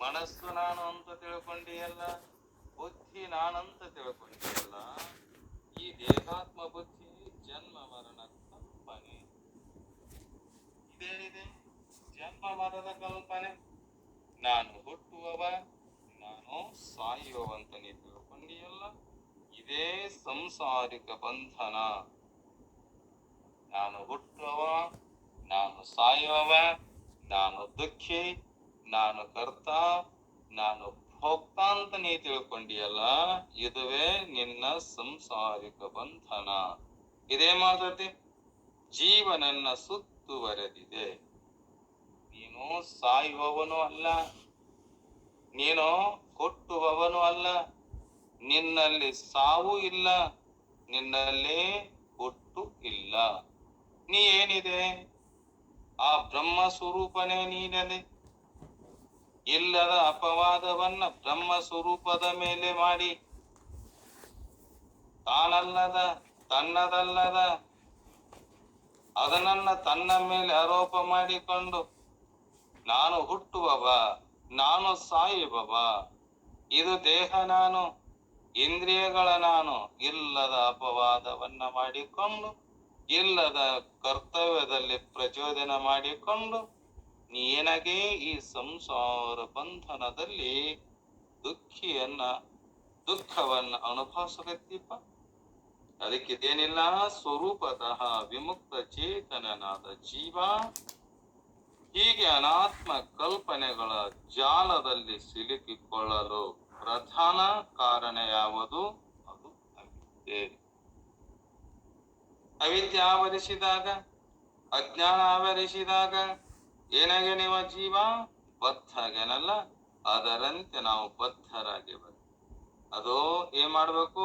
ಮನಸ್ಸು ನಾನು ಅಂತ ತಿಳ್ಕೊಂಡಿಯಲ್ಲ, ಬುದ್ಧಿ ನಾನಂತ ತಿಳ್ಕೊಂಡಿಯಲ್ಲ. ಈ ದೇಹಾತ್ಮ ಬುದ್ಧಿ ಜನ್ಮ ಮರಣ ಕಲ್ಪನೆ. ಇದೇನಿದೆ? ಜನ್ಮ ಮರದ ಕಲ್ಪನೆ. ನಾನು ಹುಟ್ಟುವವ, ನಾನು ಸಾಯುವವಂತ ನೀ ತಿಳ್ಕೊಂಡಿಯಲ್ಲ. ಇದೇ ಸಂಸಾರಿಕ ಬಂಧನ. ನಾನು ಹುಟ್ಟುವವ, ನಾನು ಸಾಯುವವ, ನಾನು ದುಃಖಿ, ನಾನು ಕರ್ತ, ನಾನು ಭೋಕ್ತ ಅಂತ ನೀ ತಿಳ್ಕೊಂಡಿಯಲ್ಲ. ಇದುವೇ ನಿನ್ನ ಸಂಸಾರಿಕ ಬಂಧನ. ಇದೇ ಮಾಡ್ತತಿ ಜೀವನನ್ನ ಸುತ್ತುವರೆದಿದೆ. ನೀನು ಸಾಯುವವನು ಅಲ್ಲ, ನೀನು ಹುಟ್ಟುವವನು ಅಲ್ಲ. ನಿನ್ನಲ್ಲಿ ಸಾವು ಇಲ್ಲ, ನಿನ್ನಲ್ಲಿ ಹುಟ್ಟು ಇಲ್ಲ. ನೀ ಏನಿದೆ? ಆ ಬ್ರಹ್ಮ ಸ್ವರೂಪನೇ ನೀನದೆ. ಇಲ್ಲದ ಅಪವಾದವನ್ನ ಬ್ರಹ್ಮ ಸ್ವರೂಪದ ಮೇಲೆ ಮಾಡಿ, ತಾನಲ್ಲದ, ತನ್ನದಲ್ಲದ ಅದನ್ನ ತನ್ನ ಮೇಲೆ ಆರೋಪ ಮಾಡಿಕೊಂಡು ನಾನು ಹುಟ್ಟುವವ, ನಾನು ಸಾಯುವವ, ಇದು ದೇಹ ನಾನು, ಇಂದ್ರಿಯಗಳ ನಾನು, ಇಲ್ಲದ ಅಪವಾದವನ್ನ ಮಾಡಿಕೊಂಡು, ಇಲ್ಲದ ಕರ್ತವ್ಯದಲ್ಲಿ ಪ್ರಚೋದನೆ ಮಾಡಿಕೊಂಡು ನೀನಗೆ ಈ ಸಂಸಾರ ಬಂಧನದಲ್ಲಿ ದುಃಖವನ್ನ ಅನುಭವಿಸಬೇಕಿಪ್ಪ. ಅದಕ್ಕಿದೇನಿಲ್ಲ, ಸ್ವರೂಪತಃ ವಿಮುಕ್ತ ಚೇತನನಾದ ಜೀವ ಹೀಗೆ ಅನಾತ್ಮ ಕಲ್ಪನೆಗಳ ಜಾಲದಲ್ಲಿ ಸಿಲುಕಿಕೊಳ್ಳಲು ಪ್ರಧಾನ ಕಾರಣ ಯಾವುದು? ಅದು ಅವಿದ್ಯೆ. ಅವಿದ್ಯೆ ಆವರಿಸಿದಾಗ, ಅಜ್ಞಾನ ಆವರಿಸಿದಾಗ ಏನಾಗೆ ನೀವು ಜೀವ ಬದ್ಧಗೆನಲ್ಲ, ಅದರಂತೆ ನಾವು ಬದ್ಧರಾಗಿ ಅದು ಏನ್ ಮಾಡ್ಬೇಕು?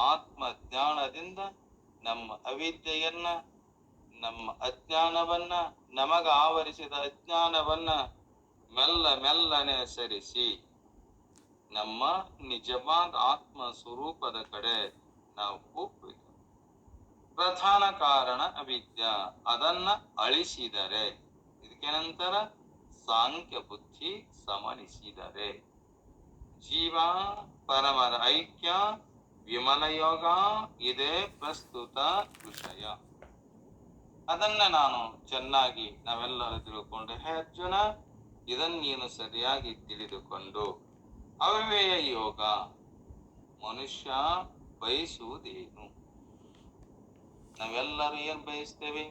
ಆತ್ಮ ಜ್ಞಾನದಿಂದ ನಮ್ಮ ಅವಿದ್ಯೆಯನ್ನ, ನಮ್ಮ ಅಜ್ಞಾನವನ್ನ, ನಮಗ ಆವರಿಸಿದ ಅಜ್ಞಾನವನ್ನ ಮೆಲ್ಲನೆ ಸರಿಸಿ ನಮ್ಮ ನಿಜವಾದ ಆತ್ಮ ಸ್ವರೂಪದ ಕಡೆ ನಾವು ಹೋಗ್ಬೇಕು. ಪ್ರಧಾನ ಕಾರಣ ಅವಿದ್ಯಾ. ಅದನ್ನ ಅಳಿಸಿದರೆ, ಇದಕ್ಕೆ ನಂತರ ಸಾಂಖ್ಯ ಬುದ್ಧಿ ಸಮನಿಸಿದರೆ ಜೀವ ಪರಮರ ಐಕ್ಯ ವಿಮಲ ಯೋಗ ಇದೇ ಪ್ರಸ್ತುತ ವಿಷಯ. ಅದನ್ನ ನಾನು ಚೆನ್ನಾಗಿ ನಾವೆಲ್ಲರೂ ತಿಳ್ಕೊಂಡು, ಹೇ ಅರ್ಜುನ, ಇದನ್ನ ನೀನು ಸರಿಯಾಗಿ ತಿಳಿದುಕೊಂಡು, ಅವ್ಯಯ ಯೋಗ ಮನುಷ್ಯ ಬಯಸುವುದೇನು? ನಾವೆಲ್ಲರೂ ಏನ್ ಬಯಸ್ತೇವೆ?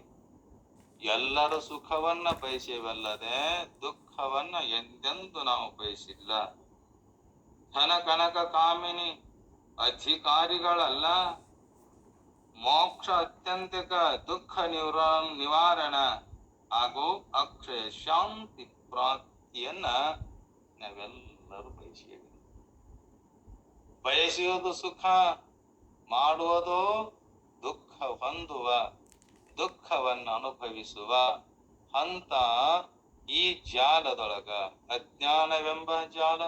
ಎಲ್ಲರೂ ಸುಖವನ್ನ ಬಯಸೇವಲ್ಲದೆ ದುಃಖವನ್ನ ಎಂದೆಂದು ನಾವು ಬಯಸಿಲ್ಲ. ಧನ ಕನಕ ಕಾಮಿನಿ ಅಧಿಕಾರಿಗಳಲ್ಲ. ಮೋಕ್ಷ ಅತ್ಯಂತಿಕ ದುಃಖ ನಿವಾರಣ ಹಾಗೂ ಅಕ್ಷಯ ಶಾಂತಿ ಪ್ರಾಪ್ತಿಯನ್ನ ನಾವೆಲ್ಲರೂ ಬಯಸುವುದು ಸುಖ, ಮಾಡುವುದು ದುಃಖ ಹೊಂದುವ, ದುಃಖವನ್ನು ಅನುಭವಿಸುವ ಹಂತ ಈ ಜಾಲದೊಳಗ, ಅಜ್ಞಾನವೆಂಬ ಜಾಲ,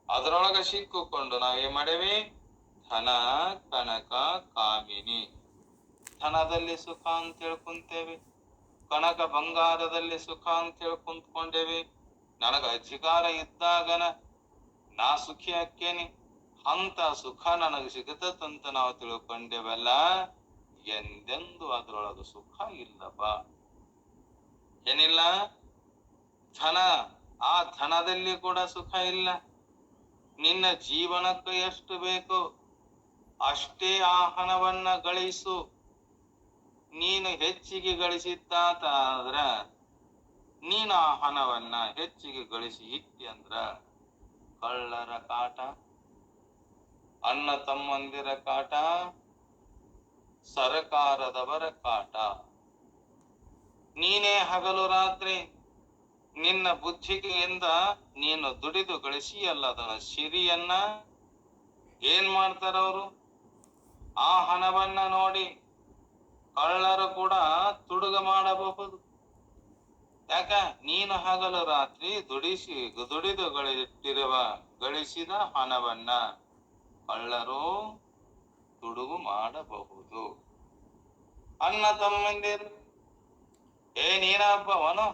ಅದರೊಳಗ ಸಿಕ್ಕಿಕೊಂಡು ನಾವೇನ್ ಮಾಡೇವಿ? ಧನ ಕನಕ ಕಾಮಿನಿ. ಧನದಲ್ಲಿ ಸುಖ ಅಂತ ಹೇಳ್ಕೊಂತೇವೆ, ಕನಕ ಬಂಗಾರದಲ್ಲಿ ಸುಖ ಅಂತ ಹೇಳ್ಕೊಂತ್ಕೊಂಡೇವಿ. ನನಗ ಅಧಿಕಾರ ಇದ್ದಾಗನ ನಾ ಸುಖಿ ಆಕ್ಕೇನಿ, ಅಂತ ಸುಖ ನನಗೆ ಸಿಗತಂತ ನಾವು ತಿಳ್ಕೊಂಡೇವಲ್ಲ. ಎಂದೆಂದು ಅದ್ರೊಳಗ ಸುಖ ಇಲ್ಲಪ್ಪ. ಏನಿಲ್ಲ? ಧನ, ಆ ಧನದಲ್ಲಿ ಕೂಡ ಸುಖ ಇಲ್ಲ. ನಿನ್ನ ಜೀವನಕ್ಕೆ ಎಷ್ಟು ಬೇಕು ಅಷ್ಟೇ ಆ ಹಣವನ್ನ ಗಳಿಸು. ನೀನು ಹೆಚ್ಚಿಗೆ ಗಳಿಸಿದ್ದಾದ್ರ, ನೀನು ಆ ಹಣವನ್ನ ಹೆಚ್ಚಿಗೆ ಗಳಿಸಿ ಇಟ್ಟಿ ಅಂದ್ರ ಕಳ್ಳರ ಕಾಟ, ಅಣ್ಣ ತಮ್ಮಂದಿರ ಕಾಟ, ಸರಕಾರದವರ ಕಾಟ. ನೀನೇ ಹಗಲು ರಾತ್ರಿ ನಿನ್ನ ಬುದ್ಧಿಗೆಯಿಂದ ನೀನು ದುಡಿದು ಗಳಿಸಿಯಲ್ಲ ಅದನ್ನ ಸಿರಿಯನ್ನ ಏನ್ ಮಾಡ್ತಾರವರು? ಆ ಹಣವನ್ನ ನೋಡಿ ಕಳ್ಳರು ಕೂಡ ತುಡುಗ ಮಾಡಬಹುದು. ಯಾಕ? ನೀನು ಹಗಲು ರಾತ್ರಿ ದುಡಿದು ಗಳಿಸಿದ ಹಣವನ್ನ ಕಳ್ಳರು ತುಡುಗು ಮಾಡಬಹುದು. ಅಣ್ಣ ತಮ್ಮಂದಿರು, ನೀನಬ್ಬವನು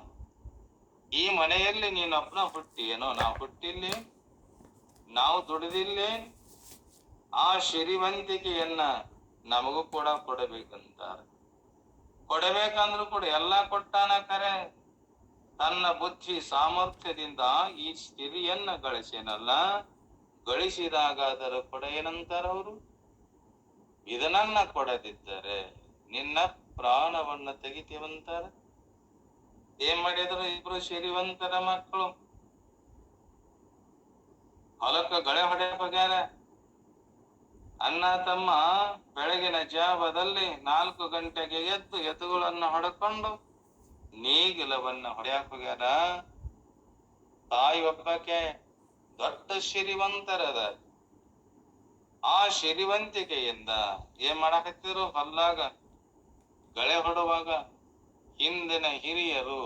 ಈ ಮನೆಯಲ್ಲಿ ನೀನೊಬ್ನ ಹುಟ್ಟಿಯೇನೋ, ನಾವು ಹುಟ್ಟಿಲ್ಲಿ, ನಾವು ದುಡಿದಿಲ್ಲೇ, ಆ ಶ್ರೀಮಂತಿಕೆಯನ್ನ ನಮಗೂ ಕೂಡ ಕೊಡಬೇಕಂತಾರೆ. ಕೊಡಬೇಕಂದ್ರೂ ಕೂಡ ಎಲ್ಲಾ ಕೊಟ್ಟಾನ ಕರೆ, ತನ್ನ ಬುದ್ಧಿ ಸಾಮರ್ಥ್ಯದಿಂದ ಈ ಸಿರಿಯನ್ನ ಗಳಿಸೇನಲ್ಲ, ಗಳಿಸಿದಾಗ ಅದರ ಕೊಡ ಏನಂತಾರ ಅವರು, ಇದನ್ನ ಕೊಡದಿದ್ದರೆ ನಿನ್ನ ಪ್ರಾಣವನ್ನ ತೆಗಿತೀವಂತಾರ. ಏನ್ ಮಾಡಿದ್ರು ಇಬ್ರು ಶ್ರೀಮಂತರ ಮಕ್ಕಳು, ಹೊಲಕ್ಕ ಗಳೆ ಹೊಡೆಯಕ್ ಹೋಗ್ಯಾರ. ಅಣ್ಣ ತಮ್ಮ ಬೆಳಗಿನ ಜಾವದಲ್ಲಿ 4 ಗಂಟೆಗೆ ಎದ್ದು ಎತ್ತುಗಳನ್ನ ಹೊಡ್ಕೊಂಡು ನೇಗಿಲವನ್ನ ಹೊಡೆಯಕ್ ಹೋಗ್ಯಾರ. ತಾಯಿ ಒಬ್ಬಕ್ಕೆ ದೊಡ್ಡ ಶ್ರೀಮಂತರದ, ಆ ಶ್ರೀಮಂತಿಕೆಯಿಂದ ಏನ್ ಮಾಡಾಕತ್ತಿದ್ರು, ಹೊಲ್ಲಾಗ ಗಳೆ ಹೊಡುವಾಗ ಹಿಂದಿನ ಹಿರಿಯರು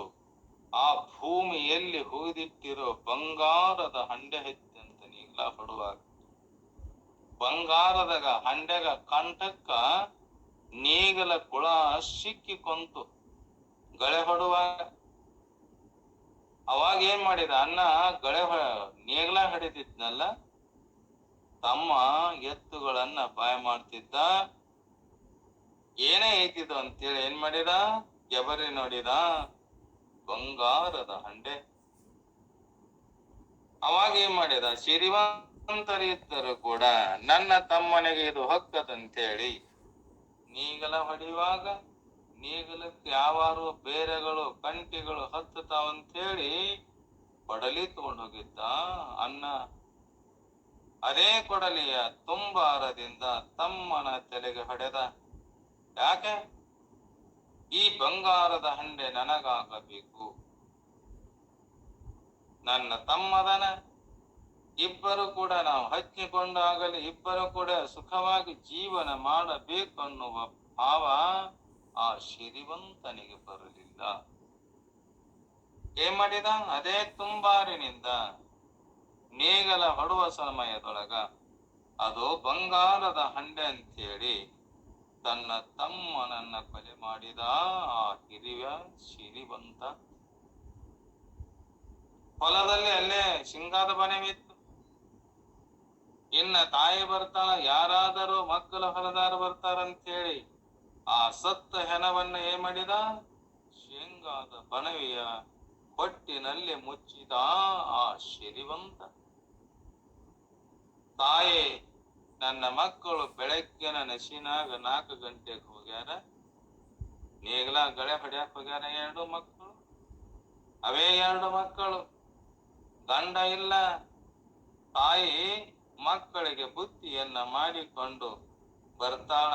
ಆ ಭೂಮಿಯಲ್ಲಿ ಹುಗಿದಿಟ್ಟಿರೋ ಬಂಗಾರದ ಹಂಡೆ ಹಚ್ಚಂತ ನೀಗ್ಲ ಹೊಡುವಾಗ ಬಂಗಾರದ ಹಂಡೆಗ ಕಂಠಕ್ಕ ನೇಗಲ ಕುಳ ಸಿಕ್ಕಿ ಕೊಂತು ಗಳೆ ಹೊಡುವಾಗ ಅವಾಗ ಏನ್ ಮಾಡಿದ, ಅಣ್ಣ ಗಳೆ ನೇಗ್ಲ ಹಿಡಿದಿದ್ನಲ್ಲ, ತಮ್ಮ ಎತ್ತುಗಳನ್ನ ಬಾಯ ಮಾಡ್ತಿದ್ದ. ಏನೇ ಐತಿದ್ದು ಅಂತೇಳಿ ಏನ್ ಮಾಡಿದ, ಎಬರಿ ನೋಡಿದ, ಬಂಗಾರದ ಹಂಡೆ. ಅವಾಗ ಏನ್ ಮಾಡಿದ, ಶ್ರೀಮಂತರಿದ್ದರು ಕೂಡ ನನ್ನ ತಮ್ಮನಿಗೆ ಇದು ಹೊಕ್ಕದಂತೇಳಿ ನೇಗಲ ಹೊಡೆಯುವಾಗ ನೇಗಲಕ್ಕೆ ಯಾವಾರು ಬೇರೆಗಳು ಕಂಟಿಗಳು ಹತ್ತತಾವಂತೇಳಿ ಕೊಡಲಿ ತಗೊಂಡು ಹೋಗಿದ್ದ ಅನ್ನ. ಅದೇ ಕೊಡಲಿಯ ತುಂಬಾರದಿಂದ ತಮ್ಮನ ತಲೆಗೆ ಹೊಡೆದ. ಯಾಕೆ, ಈ ಬಂಗಾರದ ಹಂಡೆ ನನಗಾಗಬೇಕು, ನನ್ನ ತಮ್ಮದನ, ಇಬ್ಬರು ಕೂಡ ನಾವು ಹಚ್ಚಿಕೊಂಡಾಗಲಿ ಇಬ್ಬರು ಕೂಡ ಸುಖವಾಗಿ ಜೀವನ ಮಾಡಬೇಕು ಅನ್ನುವ ಭಾವ ಆ ಶ್ರೀಮಂತನಿಗೆ ಬರಲಿಲ್ಲ. ಏನ್ ಮಾಡಿದ, ಅದೇ ತುಂಬಾರಿನಿಂದ ನೇಗಲ ಹೊಡುವ ಸಮಯದೊಳಗ ಅದು ಬಂಗಾರದ ಹಂಡೆ ಅಂತೇಳಿ ತನ್ನ ತಮ್ಮನನ್ನ ಕೊಲೆ ಮಾಡಿದ ಆ ಹಿರಿಯ ಶ್ರೀಮಂತ. ಹೊಲದಲ್ಲಿ ಅಲ್ಲೇ ಶೃಂಗಾದ ಬನೆವಿತ್ತು. ಇನ್ನ ತಾಯಿ ಬರ್ತಾಳ, ಯಾರಾದರೂ ಮಕ್ಕಳ ಹೊಲದಾರ ಬರ್ತಾರಂತೇಳಿ ಆ ಸತ್ತ ಹೆಣವನ್ನ ಏನ್ ಮಾಡಿದ, ಶೇಂಗಾದ ಬಣವೆಯ ಹೊಟ್ಟಿನಲ್ಲಿ ಮುಚ್ಚಿದ ಆ ಶ್ರೀಮಂತ. ತಾಯಿ, ನನ್ನ ಮಕ್ಕಳು ಬೆಳಗ್ಗಿನ ನಸಿನಾಗ 4 ಗಂಟೆಗೆ ಹೋಗ್ಯಾರ, ನೇಗ್ಲ ಗಳೆ ಹೊಡ್ಯಾಕ್ ಹೋಗ್ಯಾರ 2 ಮಕ್ಕಳು. ಅವೇ 2 ಮಕ್ಕಳು, ಗಂಡ ಇಲ್ಲ. ತಾಯಿ ಮಕ್ಕಳಿಗೆ ಬುದ್ಧಿಯನ್ನ ಮಾಡಿಕೊಂಡು ಬರ್ತಾಳ.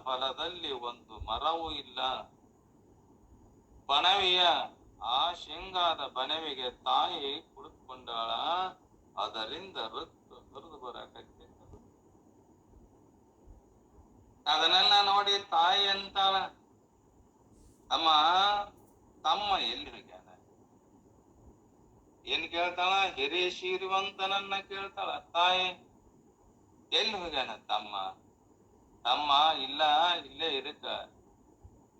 ಹೊಲದಲ್ಲಿ ಒಂದು ಮರವೂ ಇಲ್ಲ. ಬಣವಿಯ ಆ ಶೇಂಗಾದ ಬಣವಿಗೆ ತಾಯಿ ಕುಳಿತುಕೊಂಡಾಳ. ಅದರಿಂದ ರಕ್ತ ಹರಿದು ಬರಕತ್ತಿತ್ತು. ಅದನ್ನೆಲ್ಲ ನೋಡಿ ತಾಯಿ ಅಂತಾಳ, ಅಮ್ಮ ತಮ್ಮ ಎಲ್ಲಿ ಹೋಗ್ಯಾನ? ಏನ್ ಕೇಳ್ತಾಳ, ಹಿರಿಯ ಶ್ರೀಮಂತನನ್ನ ಕೇಳ್ತಾಳ ತಾಯಿ, ಎಲ್ಲಿ ಹೋಗ್ಯಾನ ತಮ್ಮ? ತಮ್ಮ ಇಲ್ಲ, ಇಲ್ಲೇ ಇರಕ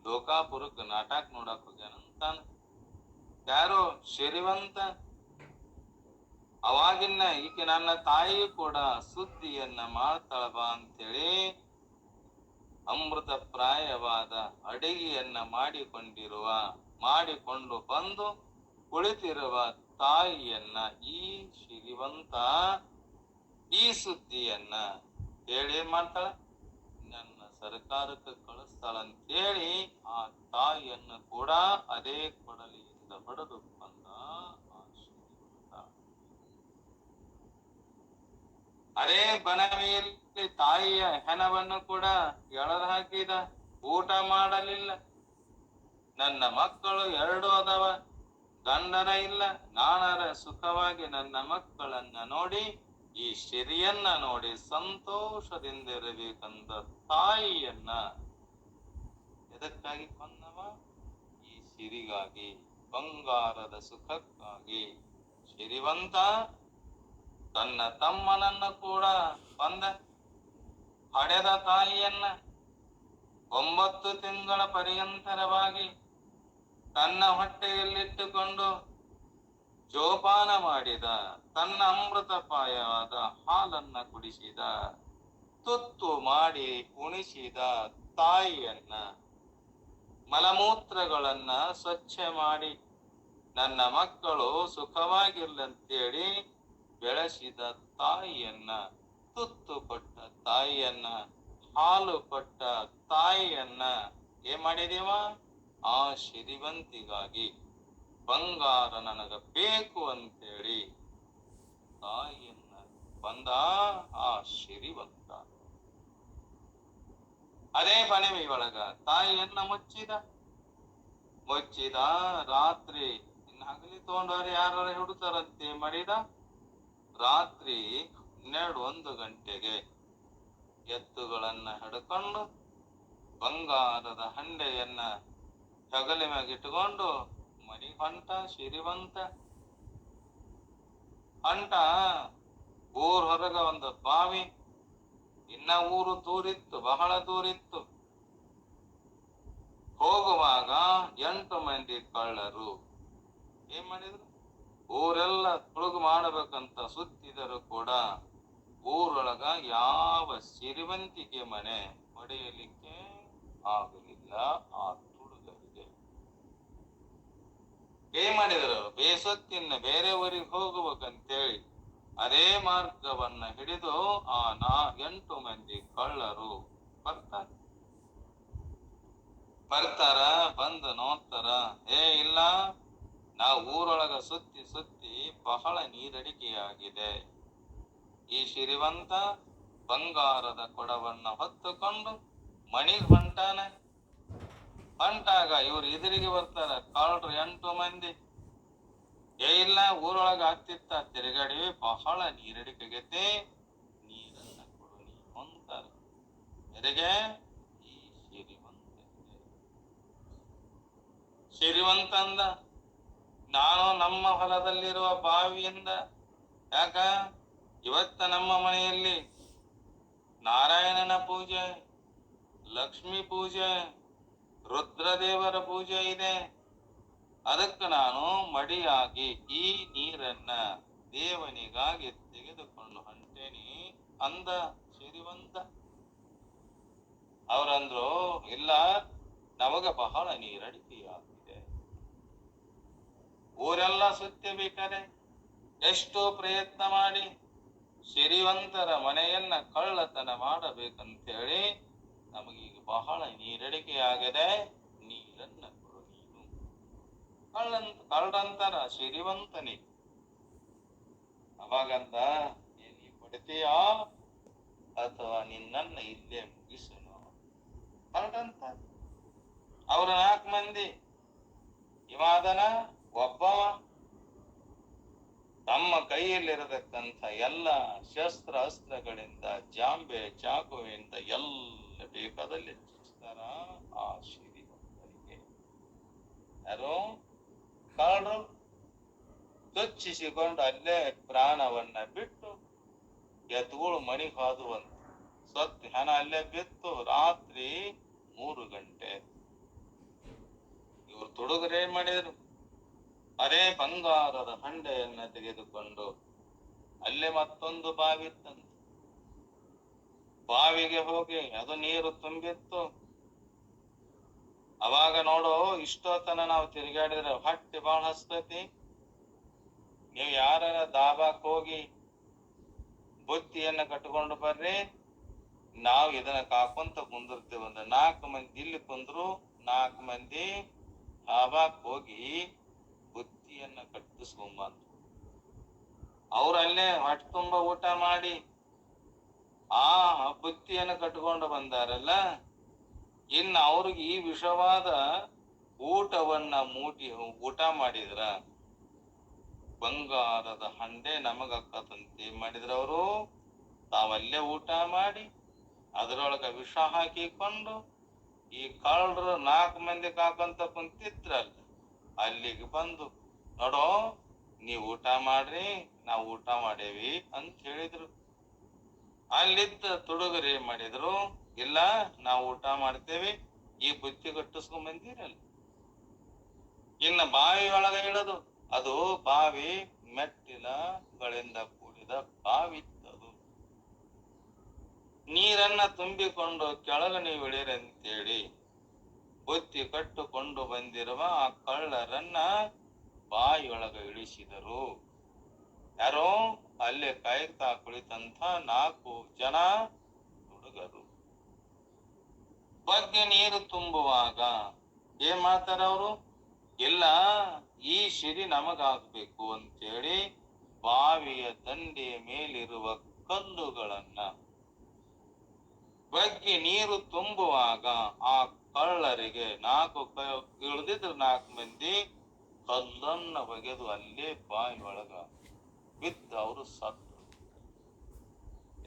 ಲೋಕಾಪುರಕ್ ನಾಟಕ ನೋಡಕ್ ಹೋಗ್ಯಾನ ಅಂತಾನ. ಯಾರು? ಶ್ರೀಮಂತ. ಅವಾಗಿನ್ನ ಈಕೆ ನನ್ನ ತಾಯಿ ಕೂಡ ಸುದ್ದಿಯನ್ನ ಮಾಡ್ತಾಳ ಬಾ ಅಂತೇಳಿ ಅಮೃತ ಪ್ರಾಯವಾದ ಅಡಿಗೆಯನ್ನ ಮಾಡಿಕೊಂಡು ಬಂದು ಕುಳಿತಿರುವ ತಾಯಿಯನ್ನ ಈ ಶ್ರೀಮಂತ ಈ ಸುದ್ದಿಯನ್ನ ಹೇಳಿ ಏನ್ ಮಾಡ್ತಾಳ, ನನ್ನ ಸರ್ಕಾರಕ್ಕೆ ಕಳಿಸ್ತಾಳಂತೇಳಿ ಆ ತಾಯಿಯನ್ನು ಕೂಡ ಅದೇ ಕೊಡಲಿಯಿಂದ ಹೊಡೆದು ಬಂದ ಆ ಶ್ರೀಮಂತ. ಅದೇ ಬನವಿಯಲ್ಲಿ ತಾಯಿಯ ಹೆಣವನ್ನು ಕೂಡ ಎಳೆದು ಹಾಕಿದ. ಊಟ ಮಾಡಲಿಲ್ಲ. ನನ್ನ ಮಕ್ಕಳು 2 ಅದಾವ, ಗಂಡನ ಇಲ್ಲ, ನಾನರ ಸುಖವಾಗಿ ನನ್ನ ಮಕ್ಕಳನ್ನ ನೋಡಿ ಈ ಸಿರಿಯನ್ನ ನೋಡಿ ಸಂತೋಷದಿಂದ ಇರಬೇಕಂದ ತಾಯಿಯನ್ನ ಎದಕ್ಕಾಗಿ ಕೊಂದವ? ಈ ಸಿರಿಗಾಗಿ, ಬಂಗಾರದ ಸುಖಕ್ಕಾಗಿ. ಶ್ರೀಮಂತ ತನ್ನ ತಮ್ಮನನ್ನ ಕೂಡ ಕೊಂದ. ಹಡೆದ ತಾಯಿಯನ್ನ 9 ತಿಂಗಳ ಪರ್ಯಂತರವಾಗಿ ತನ್ನ ಹೊಟ್ಟೆಯಲ್ಲಿಟ್ಟುಕೊಂಡು ಜೋಪಾನ ಮಾಡಿದ, ತನ್ನ ಅಮೃತಪಾಯವಾದ ಹಾಲನ್ನ ಕುಡಿಸಿದ, ತುತ್ತು ಮಾಡಿ ಉಣಿಸಿದ ತಾಯಿಯನ್ನ, ಮಲಮೂತ್ರಗಳನ್ನ ಸ್ವಚ್ಛ ಮಾಡಿ ನನ್ನ ಮಕ್ಕಳು ಸುಖವಾಗಿರ್ಲಂತೇಳಿ ಬೆಳೆಸಿದ ತಾಯಿಯನ್ನ, ತುತ್ತು ಕೊಟ್ಟ ತಾಯಿಯನ್ನ, ಹಾಲು ಕೊಟ್ಟ ತಾಯಿಯನ್ನ ಏನ್ ಮಾಡಿದೀವ? ಆ ಸಿರಿವಂತಿಗಾಗಿ ಬಂಗಾರ ನನಗ ಬೇಕು ಅಂತೇಳಿ ತಾಯಿಯನ್ನ ಬಂದ ಆ ಸಿರಿವಂತ. ಅದೇ ಬಣವಿ ಒಳಗ ತಾಯಿಯನ್ನ ಮುಚ್ಚಿದ ರಾತ್ರಿ ಇನ್ನು ಹಗಲಿ ತಗೊಂಡವ್ರು ಯಾರು ಹುಡುತಾರಂತೆ ಮಾಡಿದ. ರಾತ್ರಿ 12-1 ಗಂಟೆಗೆ ಎತ್ತುಗಳನ್ನ ಹಿಡ್ಕೊಂಡು ಬಂಗಾರದ ಹಂಡೆಯನ್ನ ಹೆಗಲ ಮ್ಯಾಗಿಟ್ಕೊಂಡು ಮನಿ ಹೊಂಟ ಸಿರಿವಂತ. ಹೊಂಟ ಊರ್ ಹೊರಗ ಒಂದು ಬಾವಿ, ಇನ್ನ ಊರು ದೂರಿತ್ತು, ಬಹಳ ದೂರಿತ್ತು. ಹೋಗುವಾಗ 8 ಮಂದಿ ಕಳ್ಳರು ಏನ್ ಮಾಡಿದ್ರು? ಊರೆಲ್ಲ ತುಳುಗು ಮಾಡಬೇಕಂತ ಸುತ್ತಿದರು ಕೂಡ ಊರೊಳಗ ಯಾವ ಸಿರಿವಂತಿಕೆ ಮನೆ ಹೊಡೆಯಲಿಕ್ಕೆ ಆಗಲಿಲ್ಲ ಆ ತುಳುಗರಿಗೆ. ಏನ್ ಮಾಡಿದ್ರು? ಬೇಸೊತ್ತಿನ ಬೇರೆ ಊರಿಗೆ ಹೋಗ್ಬೇಕಂತೇಳಿ ಅದೇ ಮಾರ್ಗವನ್ನ ಹಿಡಿದು ಆ 8 ಮಂದಿ ಕಳ್ಳರು ಬರ್ತಾರ. ಬಂದು ನೋಡ್ತಾರ, ಇಲ್ಲ, ನಾವು ಊರೊಳಗ ಸುತ್ತಿ ಸುತ್ತಿ ಬಹಳ ನೀರಡಿಕೆಯಾಗಿದೆ. ಈ ಸಿರಿವಂತ ಬಂಗಾರದ ಕೊಡವನ್ನ ಹೊತ್ತುಕೊಂಡು ಮಣಿಗ್ ಹೊಂಟಾಗ ಇವ್ರು ಎದುರಿಗೆ ಬರ್ತಾರ ಕಳ್ಳರು 8 ಮಂದಿ. ಇಲ್ಲ, ಊರೊಳಗ ಹತ್ತಿತ್ತ ತಿರುಗಾಡಿ ಬಹಳ ನೀರಡಿಕೆಗೈತೆ, ನೀರನ್ನ ಕೊಡು ನೀ ಅಂತಾರ. ಎದೆಗೆ? ಈ ಸಿರಿವಂತ ಅಂದ, ನಾನು ನಮ್ಮ ಹೊಲದಲ್ಲಿರುವ ಬಾವಿಯಿಂದ, ಯಾಕ ಇವತ್ತ ನಮ್ಮ ಮನೆಯಲ್ಲಿ ನಾರಾಯಣನ ಪೂಜೆ, ಲಕ್ಷ್ಮೀ ಪೂಜೆ, ರುದ್ರದೇವರ ಪೂಜೆ ಇದೆ. ಅದಕ್ಕೆ ನಾನು ಮಡಿಯಾಗಿ ಈ ನೀರನ್ನ ದೇವನಿಗಾಗಿ ತೆಗೆದುಕೊಂಡು ಹೊಂಟೇನಿ ಅಂದ ಸಿರಿವಂತ. ಅವರಂದ್ರು, ಇಲ್ಲ, ನಮಗ ಬಹಳ ನೀರಡಿಕೆಯಾಗಿದೆ. ಊರೆಲ್ಲ ಸುತ್ತಬೇಕಾರೆ ಎಷ್ಟೋ ಪ್ರಯತ್ನ ಮಾಡಿ ಸಿರಿವಂತರ ಮನೆಯನ್ನ ಕಳ್ಳತನ ಮಾಡಬೇಕಂತೇಳಿ ನಮಗೀಗ ಬಹಳ ನೀರಡಿಕೆಯಾಗಿದೆ, ನೀರನ್ನ ಕೊಡು ನೀನು. ಕಳ್ಳಂತರ ಸಿರಿವಂತನಿ. ಅವಾಗಂತ ನೀ ಕೊಡ್ತೀಯಾ ಅಥವಾ ನಿನ್ನನ್ನ ಇಲ್ಲೇ ಮುಗಿಸು ಕಳ್ಳಂತ. ಅವ್ರ 4 ಮಂದಿ, ಇವಾದನ ಒಬ್ಬವ ತಮ್ಮ ಕೈಯಲ್ಲಿರತಕ್ಕಂಥ ಎಲ್ಲ ಶಸ್ತ್ರ ಅಸ್ತ್ರಗಳಿಂದ, ಜಾಂಬೆ ಚಾಕುವಿಂದ ಎಲ್ಲ ಬೇಕಾದಲ್ಲಿ ಹೆಚ್ಚಿಸ್ತಾರ ಆ ಶ್ರೀಮಂತರಿಗೆ. ಯಾರು? ಕಳ್ಳರು ತುಚ್ಛಿಸಿಕೊಂಡು ಅಲ್ಲೇ ಪ್ರಾಣವನ್ನ ಬಿಟ್ಟು ಎತ್ತುಗಳು ಮಣಿಗೆ ಹೋದುವಂತ. ಸತ್ತು ಹಣ ಅಲ್ಲೇ ಬಿತ್ತು. ರಾತ್ರಿ 3 ಗಂಟೆ. ಇವ್ರು ತುಡುಗರು ಏನ್ ಮಾಡಿದ್ರು? ಅದೇ ಬಂಗಾರದ ಹಂಡೆಯನ್ನ ತೆಗೆದುಕೊಂಡು ಅಲ್ಲೇ ಮತ್ತೊಂದು ಬಾವಿ ಇತ್ತಂತ, ಬಾವಿಗೆ ಹೋಗಿ ಅದು ನೀರು ತುಂಬಿತ್ತು. ಅವಾಗ ನೋಡು, ಇಷ್ಟೊತ್ತನ ನಾವು ತಿರುಗಾಡಿದ್ರೆ ಹೊಟ್ಟೆ ಬಾಳ ಹಸ್ತೈತಿ. ನೀವು ಯಾರ ದಾಬಾಕ್ ಹೋಗಿ ಬುತ್ತಿಯನ್ನ ಕಟ್ಕೊಂಡು ಬರ್ರಿ, ನಾವು ಇದನ್ನ ಕಾಕೊಂತ ಕುಂದಿರ್ತೇವೆ. 4 ಮಂದಿ ಇಲ್ಲಿ ಕುಂದ್ರು, 4 ಮಂದಿ ದಾಬಾಕ್ ಹೋಗಿ ಬುತ್ತಿಯನ್ನ ಕಟ್ಟಿಸ್ಕೊಂಬಂದ್ರು. ಅವ್ರಲ್ಲೇ ಹೊಟ್ಟೆ ತುಂಬ ಊಟ ಮಾಡಿ ಆ ಬುತ್ತಿಯನ್ನು ಕಟ್ಕೊಂಡು ಬಂದಾರಲ್ಲ, ಇನ್ನು ಅವ್ರಿಗೆ ಈ ವಿಷವಾದ ಊಟವನ್ನ ಊಟ ಮಾಡಿದ್ರ ಬಂಗಾರದ ಹಂಡೆ ನಮಗಕ್ಕಂತೆ ಮಾಡಿದ್ರ ಅವರು ತಾವಲ್ಲೇ ಊಟ ಮಾಡಿ ಅದರೊಳಗ ವಿಷ ಹಾಕಿಕೊಂಡು ಈ ಕಳ್ಳರು 4 ಮಂದಿ ಕಾಕಂತ ಕುಂತಿದ್ರಲ್ಲ, ಅಲ್ಲಿಗೆ ಬಂದು ನೋಡೋ ನೀವ್ ಊಟ ಮಾಡ್ರಿ, ನಾವು ಊಟ ಮಾಡೇವಿ ಅಂತ ಹೇಳಿದ್ರು. ಅಲ್ಲಿದ್ದ ತುಡುಗರು ಏನ್ ಮಾಡಿದ್ರು? ಇಲ್ಲ, ನಾವು ಊಟ ಮಾಡ್ತೇವಿ, ಈ ಬುತ್ತಿ ಕಟ್ಟಿಸ್ಕೊಂಡ್ ಬಂದಿರಲ್ಲ. ಇನ್ನ ಬಾವಿ ಒಳಗ ಇಳದು ಅದು ಬಾವಿ ಮೆಟ್ಟಿಲಗಳಿಂದ ಕೂಡಿದ ಬಾವಿತ್ತದು. ನೀರನ್ನ ತುಂಬಿಕೊಂಡು ಕೆಳಗೆ ನೀವು ಇಳಿರಂತೇಳಿ ಬುತ್ತಿ ಕಟ್ಟುಕೊಂಡು ಬಂದಿರುವ ಆ ಕಳ್ಳರನ್ನ ಬಾಯಿಯೊಳಗೆ ಇಳಿಸಿದರು. ಯಾರೋ ಅಲ್ಲೇ ಕಾಯ್ತಾ ಕುಳಿತಂತ 4 ಜನ ಹುಡುಗರು. ಬಗ್ಗೆ ನೀರು ತುಂಬುವಾಗ ಏನ್ ಮಾಡ್ತಾರ ಅವರು? ಇಲ್ಲ, ಈ ಸಿರಿ ನಮಗಾಗ್ಬೇಕು ಅಂತೇಳಿ ಬಾವಿಯ ದಂಡೆಯ ಮೇಲಿರುವ ಕಲ್ಲುಗಳನ್ನ ಬಗ್ಗೆ ನೀರು ತುಂಬುವಾಗ ಆ ಕಳ್ಳರಿಗೆ 4 ಮಂದಿ ಕಲ್ಲನ್ನ ಬಗೆದು ಅಲ್ಲೇ ಬಾಯಿ ಒಳಗ ಬಿದ್ದು ಅವರು ಸತ್ರು.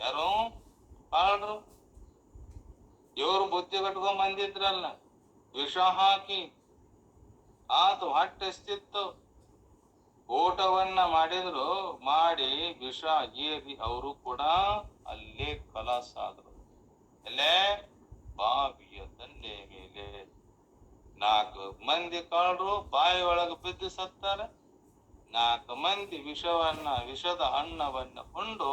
ಯಾರೋ ಕಳ್ಳರು. ಇವರು ಬುದ್ಧಿ ಕಟ್ಕೊಂಡ್ ಬಂದಿದ್ರಲ್ಲ, ವಿಷ ಹಾಕಿ ಆತು ಹೊಟ್ಟೆ ಎಸ್ತಿತ್ತು. ಊಟವನ್ನ ಮಾಡಿದ್ರು, ಮಾಡಿ ವಿಷ ಏರಿ ಅವರು ಕೂಡ ಅಲ್ಲೇ ಕಲಾಸಾದ್ರು. ಅಲ್ಲೇ ಬಾವಿಯ ದಂಡೆಯ ಮೇಲೆ 4 ಮಂದಿ ಕಳ್ಳರು ಬಾಯಿ ಒಳಗೆ ಬಿದ್ದು ಸತ್ತಾರ. 4 ಮಂದಿ ವಿಷದ ಅನ್ನವನ್ನ ಉಂಡು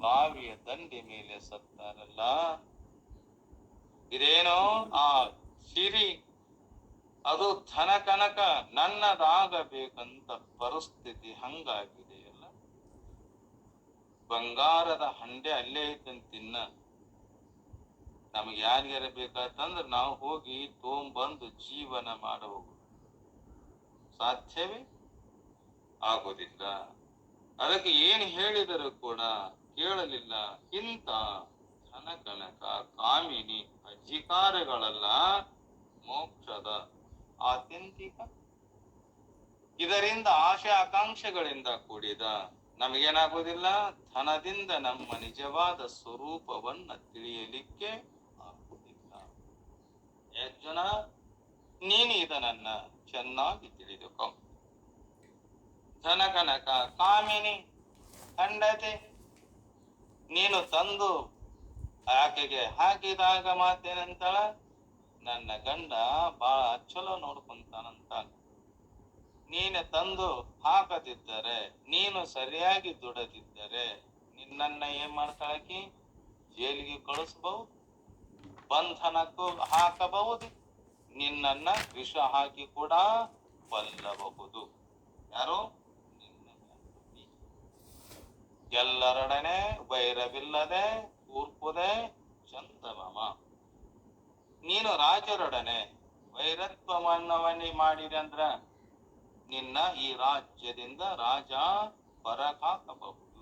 ಬಾವಿಯ ದಂಡೆ ಮೇಲೆ ಸತ್ತಾರಲ್ಲ. ಇದೇನೋ ಆ ಸಿರಿ, ಅದು ಧನ ಕನಕ ನನ್ನದಾಗಬೇಕಂತ ಪರಿಸ್ಥಿತಿ ಹಂಗಾಗಿದೆಯಲ್ಲ. ಬಂಗಾರದ ಹಂಡೆ ಅಲ್ಲೇ ಐತಂತಿನ್ನ ನಮಗೆ ಯಾರಿಗಾರ ಬೇಕಾತಂದ್ರೆ ನಾವು ಹೋಗಿ ತೊಂಬಂದು ಜೀವನ ಮಾಡಬಹುದು. ಸಾಧ್ಯವೇ ಆಗೋದಿಲ್ಲ. ಅದಕ್ಕೆ ಏನು ಹೇಳಿದರೂ ಕೂಡ ಕೇಳಲಿಲ್ಲ. ಇಂಥ ಧನ ಕನಕ ಕಾಮಿನಿ ಅಧಿಕಾರಗಳೆಲ್ಲ ಮೋಕ್ಷದ ಆತ್ಯಂತಿಕ. ಇದರಿಂದ ಆಶೆ ಆಕಾಂಕ್ಷೆಗಳಿಂದ ಕೂಡಿದ ನಮಗೇನಾಗುವುದಿಲ್ಲ, ಧನದಿಂದ ನಮ್ಮ ನಿಜವಾದ ಸ್ವರೂಪವನ್ನ ತಿಳಿಯಲಿಕ್ಕೆ ಆಗುವುದಿಲ್ಲ. ಜನ, ನೀನು ಇದನ್ನ ಚೆನ್ನಾಗಿ ತಿಳಿದುಕೋ. ಧನ ಕನಕ ಕಾಮಿನಿ ಖಂಡತೆ ನೀನು ತಂದು ಆಕೆಗೆ ಹಾಕಿದಾಗ ಮಾತೇನಂತಾಳ, ನನ್ನ ಗಂಡ ಬಹಳ ಚಲೋ ನೋಡ್ಕೊಂತಾನಂತ. ನೀನೆ ತಂದು ಹಾಕದಿದ್ದರೆ, ನೀನು ಸರಿಯಾಗಿ ದುಡದಿದ್ದರೆ ನಿನ್ನನ್ನ ಏನ್ ಮಾಡ್ತಾಳಕಿ? ಜೈಲಿಗೆ ಕಳಿಸಬಹುದು, ಬಂಧನಕ್ಕೂ ಹಾಕಬಹುದು, ನಿನ್ನನ್ನ ವಿಷ ಹಾಕಿ ಕೂಡ ಕೊಲ್ಲಬಹುದು. ಯಾರು? ಎಲ್ಲರೊಡನೆ ವೈರವಿಲ್ಲದೆ ಕೂರ್ಪುದೆ ಚಂದಮಾಮ. ನೀನು ರಾಜರೊಡನೆ ವೈರತ್ವವನ್ನವನ್ನೇ ಮಾಡಿದೆ ಅಂದ್ರ ನಿನ್ನ ಈ ರಾಜ್ಯದಿಂದ ರಾಜ ಹೊರಗಾಕಬಹುದು.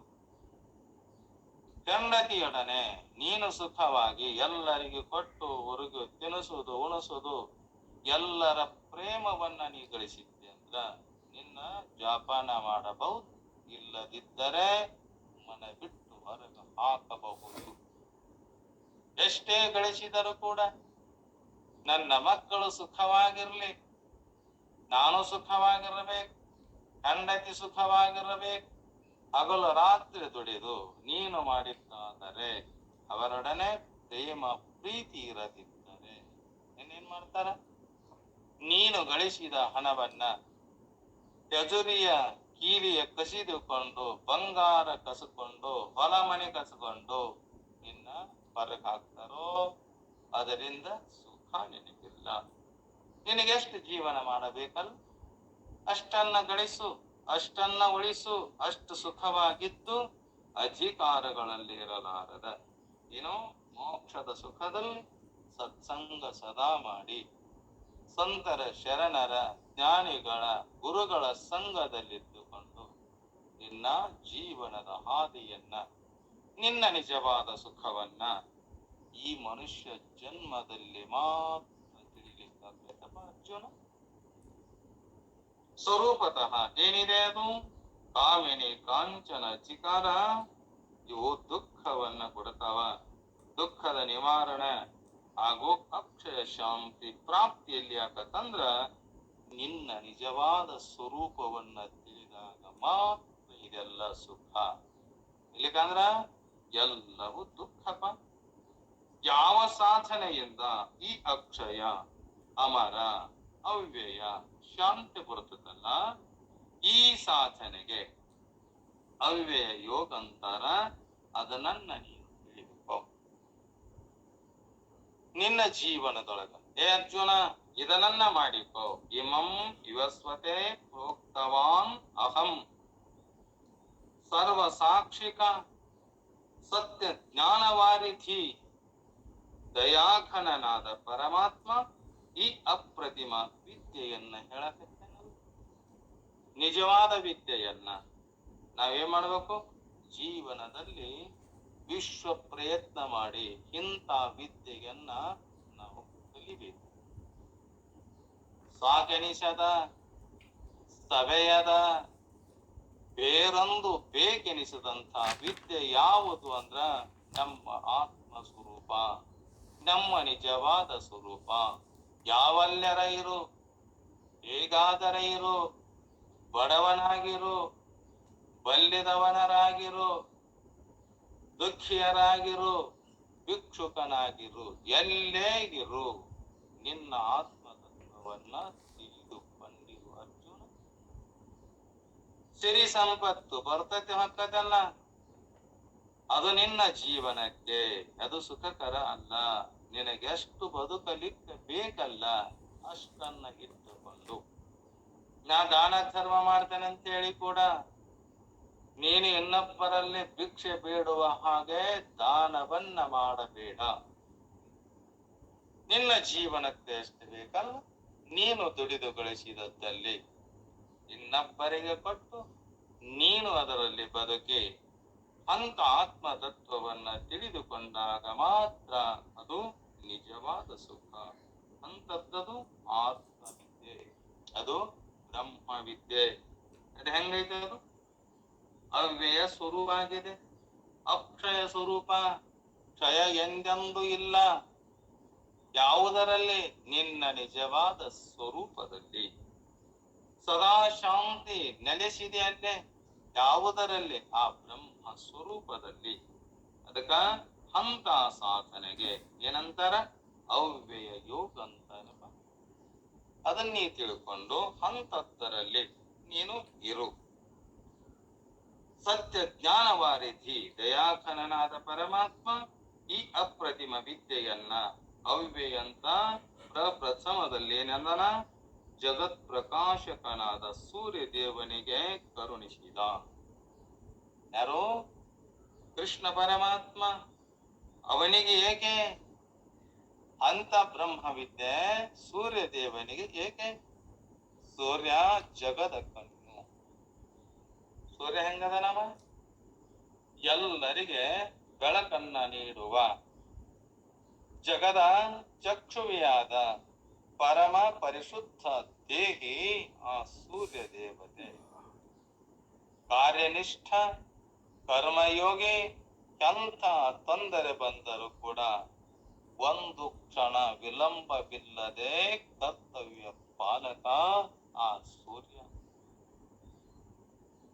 ಹೆಂಡತಿಯೊಡನೆ ನೀನು ಸುಖವಾಗಿ ಎಲ್ಲರಿಗೂ ಕೊಟ್ಟು ಹೊರಗೆ ತಿನಿಸುವುದು ಉಣಿಸುವುದು ಎಲ್ಲರ ಪ್ರೇಮವನ್ನ ನೀ ಗಳಿಸಿದ್ದೆ ಅಂದ್ರ ನಿನ್ನ ಜಾಪಾನ ಮಾಡಬಹುದು. ಇಲ್ಲದಿದ್ದರೆ ಮನ ಬಿಟ್ಟು ಹೊರಗೆ ಹಾಕಬಹುದು. ಎಷ್ಟೇ ಗಳಿಸಿದರೂ ಕೂಡ ನನ್ನ ಮಕ್ಕಳು ಸುಖವಾಗಿರ್ಲಿ, ನಾನು ಸುಖವಾಗಿರಬೇಕು, ಹೆಂಡತಿ ಸುಖವಾಗಿರಬೇಕು, ಹಗಲು ರಾತ್ರಿ ದುಡಿದು ನೀನು ಮಾಡಿದ್ದಾದರೆ ಅವರೊಡನೆ ಪ್ರೇಮ ಪ್ರೀತಿ ಇರದಿದ್ದರೆ ಏನೇನ್ ಮಾಡ್ತಾರ? ನೀನು ಗಳಿಸಿದ ಹಣವನ್ನ ಯಜುರಿಯ ಕೀಲಿಯ ಕಸಿದುಕೊಂಡು, ಬಂಗಾರ ಕಸಕೊಂಡು, ಹೊಲ ಮನೆ ಕಸಕೊಂಡು ನಿನ್ನ ಹೊರಗೆ ಹಾಕ್ತಾರೋ ಅದರಿಂದ ಸುಖ ನಿನಗಿಲ್ಲ. ನಿನಗೆಷ್ಟು ಜೀವನ ಮಾಡಬೇಕಲ್ಲ, ಅಷ್ಟನ್ನ ಗಳಿಸು, ಅಷ್ಟನ್ನ ಉಳಿಸು. ಅಷ್ಟು ಸುಖವಾಗಿದ್ದು ಅಧಿಕಾರಗಳಲ್ಲಿ ಇರಲಾರದ ಏನೋ ಮೋಕ್ಷದ ಸುಖದಲ್ಲಿ ಸತ್ಸಂಗ ಸದಾ ಮಾಡಿ ಸಂತರ ಶರಣರ ಜ್ಞಾನಿಗಳ ಗುರುಗಳ ಸಂಘದಲ್ಲಿದ್ದುಕೊಂಡು ನಿನ್ನ ಜೀವನದ ಹಾದಿಯನ್ನ, ನಿನ್ನ ನಿಜವಾದ ಸುಖವನ್ನ ಈ ಮನುಷ್ಯ ಜನ್ಮದಲ್ಲಿ ಮಾತ್ರ ತಿಳಿಲಿಕ್ಕಾಗಬೇಕಪ್ಪ ಅರ್ಜುನ. ಸ್ವರೂಪತಃ ಏನಿದೆ ಅದು? ಕಾಮಿನಿ ಕಾಂಚನ ಚಿಕಾರ ಇವು ದುಃಖವನ್ನ ಕೊಡ್ತಾವ. ದುಃಖದ ನಿವಾರಣೆ ಹಾಗೂ ಅಕ್ಷಯ ಶಾಂತಿ ಪ್ರಾಪ್ತಿಯಲ್ಲಿ ಆಗತ್ತಂದ್ರ ನಿನ್ನ ನಿಜವಾದ ಸ್ವರೂಪವನ್ನ ತಿಳಿದಾಗ ಮಾತ್ರ ಇದೆಲ್ಲ ಸುಖ. ಇಲ್ಲಿಕಂದ್ರ ಎಲ್ಲವೂ ದುಃಖಪ. ಯಾವ ಸಾಧನೆಯಿಂದ ಈ ಅಕ್ಷಯ ಅಮರ ಅವ್ಯಯ ಶಾಂತಿ ಬರುತ್ತದಲ್ಲ, ಸಾಧನೆಗೆ ಅವ್ಯಯ ಯೋಗ ಅಂತಾರ. ಅದನ್ನ ನೀನು ತಿಳಿದುಕೋ ನಿನ್ನ ಜೀವನದೊಳಗ. ಏ ಅರ್ಜುನ, ಇದನ್ನ ಮಾಡಿಕೋ. ಇಮಂ ವಿವಸ್ವತೆ ಪ್ರೋಕ್ತವಾನ್ ಅಹಂ ಸರ್ವ ಸಾಕ್ಷಿಕ ಸತ್ಯ ಜ್ಞಾನವಾರಿಧಿ ದಯಾಘನನಾದ ಪರಮಾತ್ಮ ಈ ಅಪ್ರತಿಮ ವಿದ್ಯೆಯನ್ನ ಹೇಳಕತ್ತೇನಲ್ಲ. ನಿಜವಾದ ವಿದ್ಯೆಯನ್ನ ನಾವೇನ್ ಮಾಡ್ಬೇಕು? ಜೀವನದಲ್ಲಿ ವಿಶ್ವ ಪ್ರಯತ್ನ ಮಾಡಿ ಇಂಥ ವಿದ್ಯೆಯನ್ನ ನಾವು ಕಲಿಬೇಕು. ಸಾಕೆನಿಸದ ಸಭೆಯದ ಬೇರೊಂದು ಬೇಕೆನಿಸದಂತ ವಿದ್ಯೆ ಯಾವುದು ಅಂದ್ರ ನಮ್ಮ ಆತ್ಮ ಸ್ವರೂಪ, ನಮ್ಮ ನಿಜವಾದ ಸ್ವರೂಪ. ಯಾವಲ್ಲರ ಇರು, ಹೇಗಾದರ ಇರು, ಬಡವನಾಗಿರು, ಬಲ್ಲಿದವನರಾಗಿರು, ದುಃಖಿಯರಾಗಿರು, ಭಿಕ್ಷುಕನಾಗಿರು, ಎಲ್ಲೇ ಇರು, ನಿನ್ನ ಆತ್ಮತತ್ವವನ್ನ ತಿಳಿದುಕೊಂಡಿರು ಅರ್ಜುನ. ಸಿರಿ ಸಂಪತ್ತು ಬರ್ತೈತೆ ಹೊಕ್ಕದಲ್ಲ, ಅದು ನಿನ್ನ ಜೀವನಕ್ಕೆ ಅದು ಸುಖಕರ ಅಲ್ಲ. ನಿನಗೆಷ್ಟು ಬದುಕಲಿಕ್ಕೆ ಬೇಕಲ್ಲ ಅಷ್ಟನ್ನ ಇಟ್ಟುಕೊಂಡು. ನಾ ದಾನ ಧರ್ಮ ಮಾಡ್ತೇನೆ ಅಂತ ಹೇಳಿ ಕೂಡ ನೀನು ಇನ್ನೊಬ್ಬರಲ್ಲಿ ಭಿಕ್ಷೆ ಬೇಡುವ ಹಾಗೆ ದಾನವನ್ನ ಮಾಡಬೇಡ. ನಿನ್ನ ಜೀವನಕ್ಕೆ ಎಷ್ಟು ಬೇಕಲ್ಲ ನೀನು ದುಡಿದು ಗಳಿಸಿದದ್ದಲ್ಲಿ ಇನ್ನೊಬ್ಬರಿಗೆ ಕೊಟ್ಟು ನೀನು ಅದರಲ್ಲಿ ಬದುಕಿ ಅಂತ ಆತ್ಮ ತತ್ವವನ್ನ ತಿಳಿದುಕೊಂಡಾಗ ಮಾತ್ರ ಅದು ನಿಜವಾದ ಸುಖ. ಅಂತದ್ದು ಆತ್ಮವಿದ್ಯೆ, ಅದು ಬ್ರಹ್ಮವಿದ್ಯೆ. ಅದು ಹೆಂಗೈತೆ? ಅದು ಅವ್ಯಯ ಸ್ವರೂಪ ಆಗಿದೆ, ಅಕ್ಷಯ ಸ್ವರೂಪ. ಕ್ಷಯ ಎಂದೆಂದೂ ಇಲ್ಲ. ಯಾವುದರಲ್ಲಿ? ನಿನ್ನ ನಿಜವಾದ ಸ್ವರೂಪದಲ್ಲಿ ಸದಾ ಶಾಂತಿ ನೆಲೆಸಿದೆ ಅಲ್ಲೇ. ಯಾವುದರಲ್ಲಿ? ಆ ಬ್ರಹ್ಮ ಸ್ವರೂಪದಲ್ಲಿ. ಅದಕ್ಕ ಹಂತ ಸಾಧನೆಗೆ ಏನಂತಾರ? ಅವ್ಯಯ ಯೋಗ ಅಂತಾರಪ್ಪ. ಅದನ್ನೇ ತಿಳ್ಕೊಂಡು ಹಂತದ್ದರಲ್ಲಿ ನೀನು ಇರು. ಸತ್ಯ ಜ್ಞಾನವಾರಿಧಿ ದಯಾಘನನಾದ ಪರಮಾತ್ಮ ಈ ಅಪ್ರತಿಮ ವಿದ್ಯೆಯನ್ನ ಅವ್ಯಯ ಅಂತ ಪ್ರಪ್ರಥಮದಲ್ಲಿ ಏನಂದನ? ಜಗತ್ ಪ್ರಕಾಶಕನಾದ ಸೂರ್ಯ ದೇವನಿಗೆ ಕರುಣಿಸಿದ. ಯಾರು? ಕೃಷ್ಣ ಪರಮಾತ್ಮ. ಅವನಿಗೆ ಏಕೆ ಅಂತ ಬ್ರಹ್ಮವಿದ್ಯೆ ಸೂರ್ಯ ದೇವನಿಗೆ ಏಕೆ? ಸೂರ್ಯ ಜಗದ ಕಣ್ಣು. ಸೂರ್ಯ ಹೆಂಗದನವ? ಎಲ್ಲರಿಗೆ ಬೆಳಕನ್ನ ನೀಡುವ ಜಗದ ಚಕ್ಷುವಿಯಾದ ಪರಮ ಪರಿಶುದ್ಧ ದೇಹಿ ಆ ಸೂರ್ಯ ದೇವತೆ. ಕಾರ್ಯನಿಷ್ಠ ಕರ್ಮಯೋಗಿ. ಎಂಥ ತೊಂದರೆ ಬಂದರೂ ಕೂಡ ಒಂದು ಕ್ಷಣ ವಿಳಂಬವಿಲ್ಲದೆ ಕರ್ತವ್ಯ ಪಾಲಕ ಆ ಸೂರ್ಯ.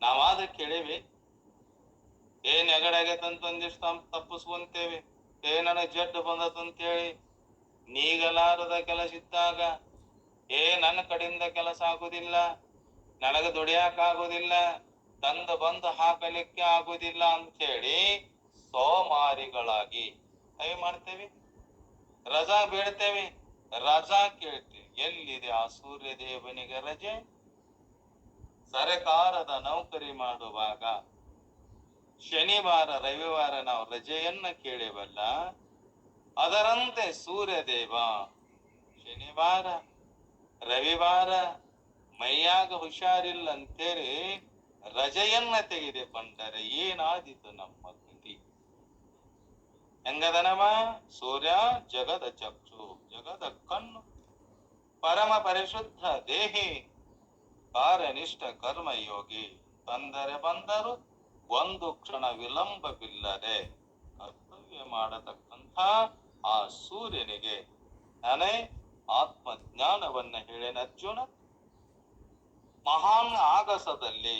ನಾವಾದ ಕೇಳಿವಿ, ನೆಗಡಾಗೈತಂತಂದಿಷ್ಟು ತಪ್ಪಿಸ್ಕೊಂತೇವೆ. ನನಗೆ ಜಡ್ಡು ಬಂದತಂತೇಳಿ ನೀಗಲಾರದ ಕೆಲಸ ಇದ್ದಾಗ ನನ್ನ ಕಡೆಯಿಂದ ಕೆಲಸ ಆಗುದಿಲ್ಲ, ನನಗೆ ದುಡಿಯಾಕ ಆಗುದಿಲ್ಲ, ತಂದು ಬಂದು ಹಾಕಲಿಕ್ಕೆ ಆಗುದಿಲ್ಲ ಅಂತ ಹೇಳಿ ಸೋಮಾರಿಗಳಾಗಿ ಮಾಡ್ತೇವೆ. ರಜಾ ಬೇಡ್ತೇವೆ, ರಜಾ ಕೇಳ್ತೇವೆ. ಎಲ್ಲಿದೆ ಆ ಸೂರ್ಯ ದೇವನಿಗೆ ರಜೆ? ಸರಕಾರದ ನೌಕರಿ ಮಾಡುವಾಗ ಶನಿವಾರ ರವಿವಾರ ನಾವು ರಜೆಯನ್ನ ಕೇಳೇವಲ್ಲ, ಅದರಂತೆ ಸೂರ್ಯ ದೇವ ಶನಿವಾರ ರವಿವಾರ ಮೈಯಾಗ ಹುಷಾರಿಲ್ಲ ಅಂತೇಳಿ ರಜೆಯನ್ನ ತೆಗೆದುಕೊಂಡರೆ ಏನಾದಿತು ನಮ್ಮ ಗತಿ? ಹೆಂಗದನವ? ಸೂರ್ಯ ಜಗದ ಚಕ್ಷು, ಜಗದ ಕಣ್ಣು, ಪರಮ ಪರಿಶುದ್ಧ ದೇಹಿ, ಕಾರ್ಯನಿಷ್ಠ ಕರ್ಮಯೋಗಿ. ತೊಂದರೆ ಬಂದರು ಒಂದು ಕ್ಷಣ ವಿಳಂಬವಿಲ್ಲದೆ ಕರ್ತವ್ಯ ಮಾಡತಕ್ಕಂಥ ಆ ಸೂರ್ಯನಿಗೆ ನಾನೇ ಆತ್ಮಜ್ಞಾನವನ್ನ ಹೇಳೇನ ಅರ್ಜುನ. ಮಹಾನ್ ಆಗಸದಲ್ಲಿ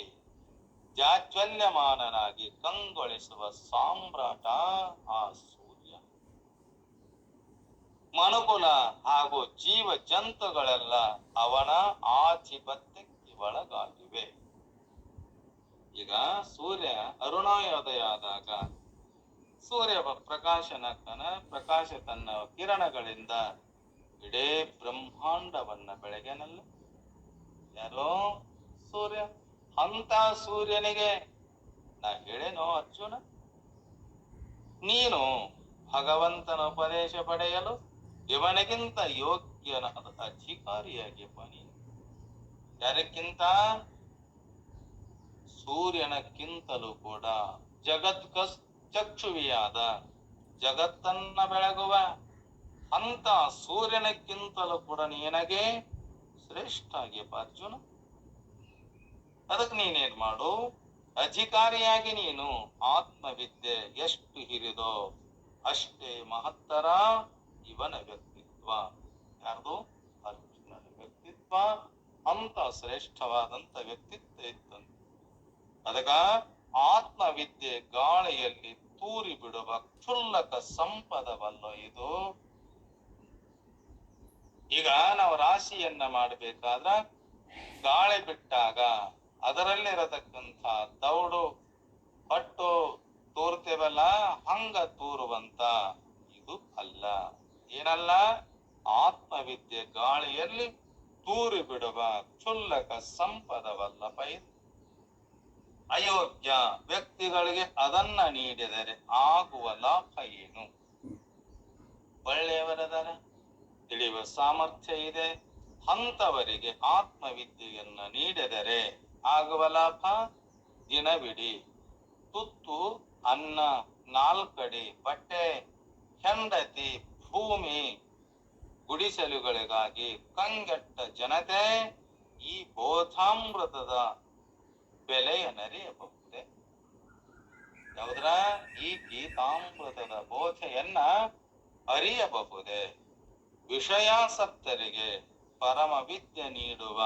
ಜಾಜ್ವಲ್ಯಮಾನನಾಗಿ ಕಂಗೊಳಿಸುವ ಸಾಮ್ರಾಟ ಆ ಸೂರ್ಯ. ಮನುಕುಲ ಹಾಗೂ ಜೀವ ಜಂತುಗಳೆಲ್ಲ ಅವನ ಆಧಿಪತ್ಯಕ್ಕೆ ಒಳಗಾಗಿವೆ. ಈಗ ಸೂರ್ಯ ಅರುಣೋದಯ ಆದಾಗ ಸೂರ್ಯ ಪ್ರಕಾಶ ತನ್ನ ಕಿರಣಗಳಿಂದ ಇಡೀ ಬ್ರಹ್ಮಾಂಡವನ್ನ ಬೆಳಗ್ಗೆನಲ್ಲ. ಯಾರೋ ಸೂರ್ಯ. ಅಂತ ಸೂರ್ಯನಿಗೆ ನಾ ಹೇಳೇನೋ ಅರ್ಜುನ, ನೀನು ಭಗವಂತನ ಉಪದೇಶ ಪಡೆಯಲು ಇವನಿಗಿಂತ ಯೋಗ್ಯನಾದ ಅಧಿಕಾರಿಯಾಗಿಪ್ಪ ನೀನು. ಯಾರಕ್ಕಿಂತ? ಸೂರ್ಯನಕ್ಕಿಂತಲೂ ಕೂಡ ಚಕ್ಷುವಿಯಾದ ಜಗತ್ತನ್ನ ಬೆಳಗುವ ಅಂತ ಸೂರ್ಯನಕ್ಕಿಂತಲೂ ಕೂಡ ನಿನಗೆ ಶ್ರೇಷ್ಠ ಆಗ್ಯಪ್ಪ ಅರ್ಜುನ. ಅದಕ್ಕೆ ನೀನೇನ್ ಮಾಡು, ಅಧಿಕಾರಿಯಾಗಿ ನೀನು ಆತ್ಮವಿದ್ಯೆ ಎಷ್ಟು ಹಿರಿದೋ ಅಷ್ಟೇ ಮಹತ್ತರ ಇವನ ವ್ಯಕ್ತಿತ್ವ. ಯಾರ್ದು? ಅರ್ಜುನನ ವ್ಯಕ್ತಿತ್ವ ಅಂತ ಶ್ರೇಷ್ಠವಾದಂತ ವ್ಯಕ್ತಿತ್ವ ಇತ್ತಂತೆ. ಅದಕ್ಕ ಆತ್ಮವಿದ್ಯೆ ಗಾಳಿಯಲ್ಲಿ ತೂರಿ ಬಿಡುವ ಕ್ಷುಲ್ಲಕ ಸಂಪದವಲ್ಲ ಇದು. ಈಗ ನಾವು ರಾಶಿಯನ್ನ ಮಾಡಬೇಕಾದ್ರ ಗಾಳಿ ಬಿಟ್ಟಾಗ ಅದರಲ್ಲಿರತಕ್ಕಂಥ ದೌಡು ಪಟ್ಟು ತೂರ್ತೇವಲ್ಲ, ಹಂಗ ತೂರುವಂತ ಇದು ಅಲ್ಲ. ಏನಲ್ಲ? ಆತ್ಮವಿದ್ಯೆ ಗಾಳಿಯಲ್ಲಿ ತೂರಿ ಬಿಡುವ ಕ್ಷುಲ್ಲಕ ಸಂಪದವಲ್ಲಪ್ಪ ಇದು. ಅಯೋಗ್ಯ ವ್ಯಕ್ತಿಗಳಿಗೆ ಅದನ್ನ ನೀಡಿದರೆ ಆಗುವ ಲಾಭ ಏನು? ಒಳ್ಳೆಯವರದರ ತಿಳಿಯುವ ಸಾಮರ್ಥ್ಯ ಇದೆ, ಅಂತವರಿಗೆ ಆತ್ಮವಿದ್ಯೆಯನ್ನ ನೀಡಿದರೆ ಆಗುವ ಲಾಭ ದಿನವಿಡೀ ತುತ್ತು ಅನ್ನ, ನಾಲ್ಕಡಿ ಬಟ್ಟೆ, ಹೆಂಡತಿ, ಭೂಮಿ, ಗುಡಿಸಲುಗಳಿಗಾಗಿ ಕಂಗೆಟ್ಟ ಜನತೆ ಈ ಬೋಧಾಮೃತದ ಬೆಲೆಯನ್ನರಿಯಬಹುದೇ? ಯಾವುದ್ರ? ಈ ಗೀತಾಮೃತದ ಬೋಧೆಯನ್ನ ಅರಿಯಬಹುದೇ? ವಿಷಯಾಸಕ್ತರಿಗೆ ಪರಮ ವಿದ್ಯೆ ನೀಡುವ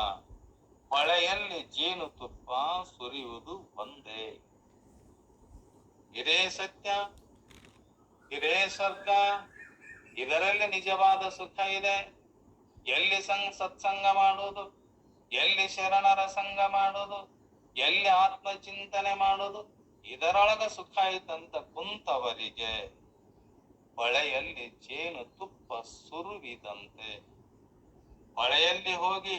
ಹೊಳೆಯಲ್ಲಿ ಜೇನುತುಪ್ಪ ಸುರಿಯುವುದು ಒಂದೇ. ಇದೇ ಸತ್ಯ, ಇದೇ ಸ್ವರ್ಗ, ಇದರಲ್ಲಿ ನಿಜವಾದ ಸುಖ ಇದೆ. ಎಲ್ಲಿ ಸತ್ಸಂಗ ಮಾಡೋದು, ಎಲ್ಲಿ ಶರಣರ ಸಂಘ ಮಾಡೋದು, ಎಲ್ಲಿ ಆತ್ಮಚಿಂತನೆ ಮಾಡೋದು, ಇದರೊಳಗ ಸುಖ ಐತಂತ ಕುಂತವರಿಗೆ ಹೊಳೆಯಲ್ಲಿ ಜೇನು ತುಪ್ಪ ಸುರುವಿದಂತೆ. ಹೊಳೆಯಲ್ಲಿ ಹೋಗಿ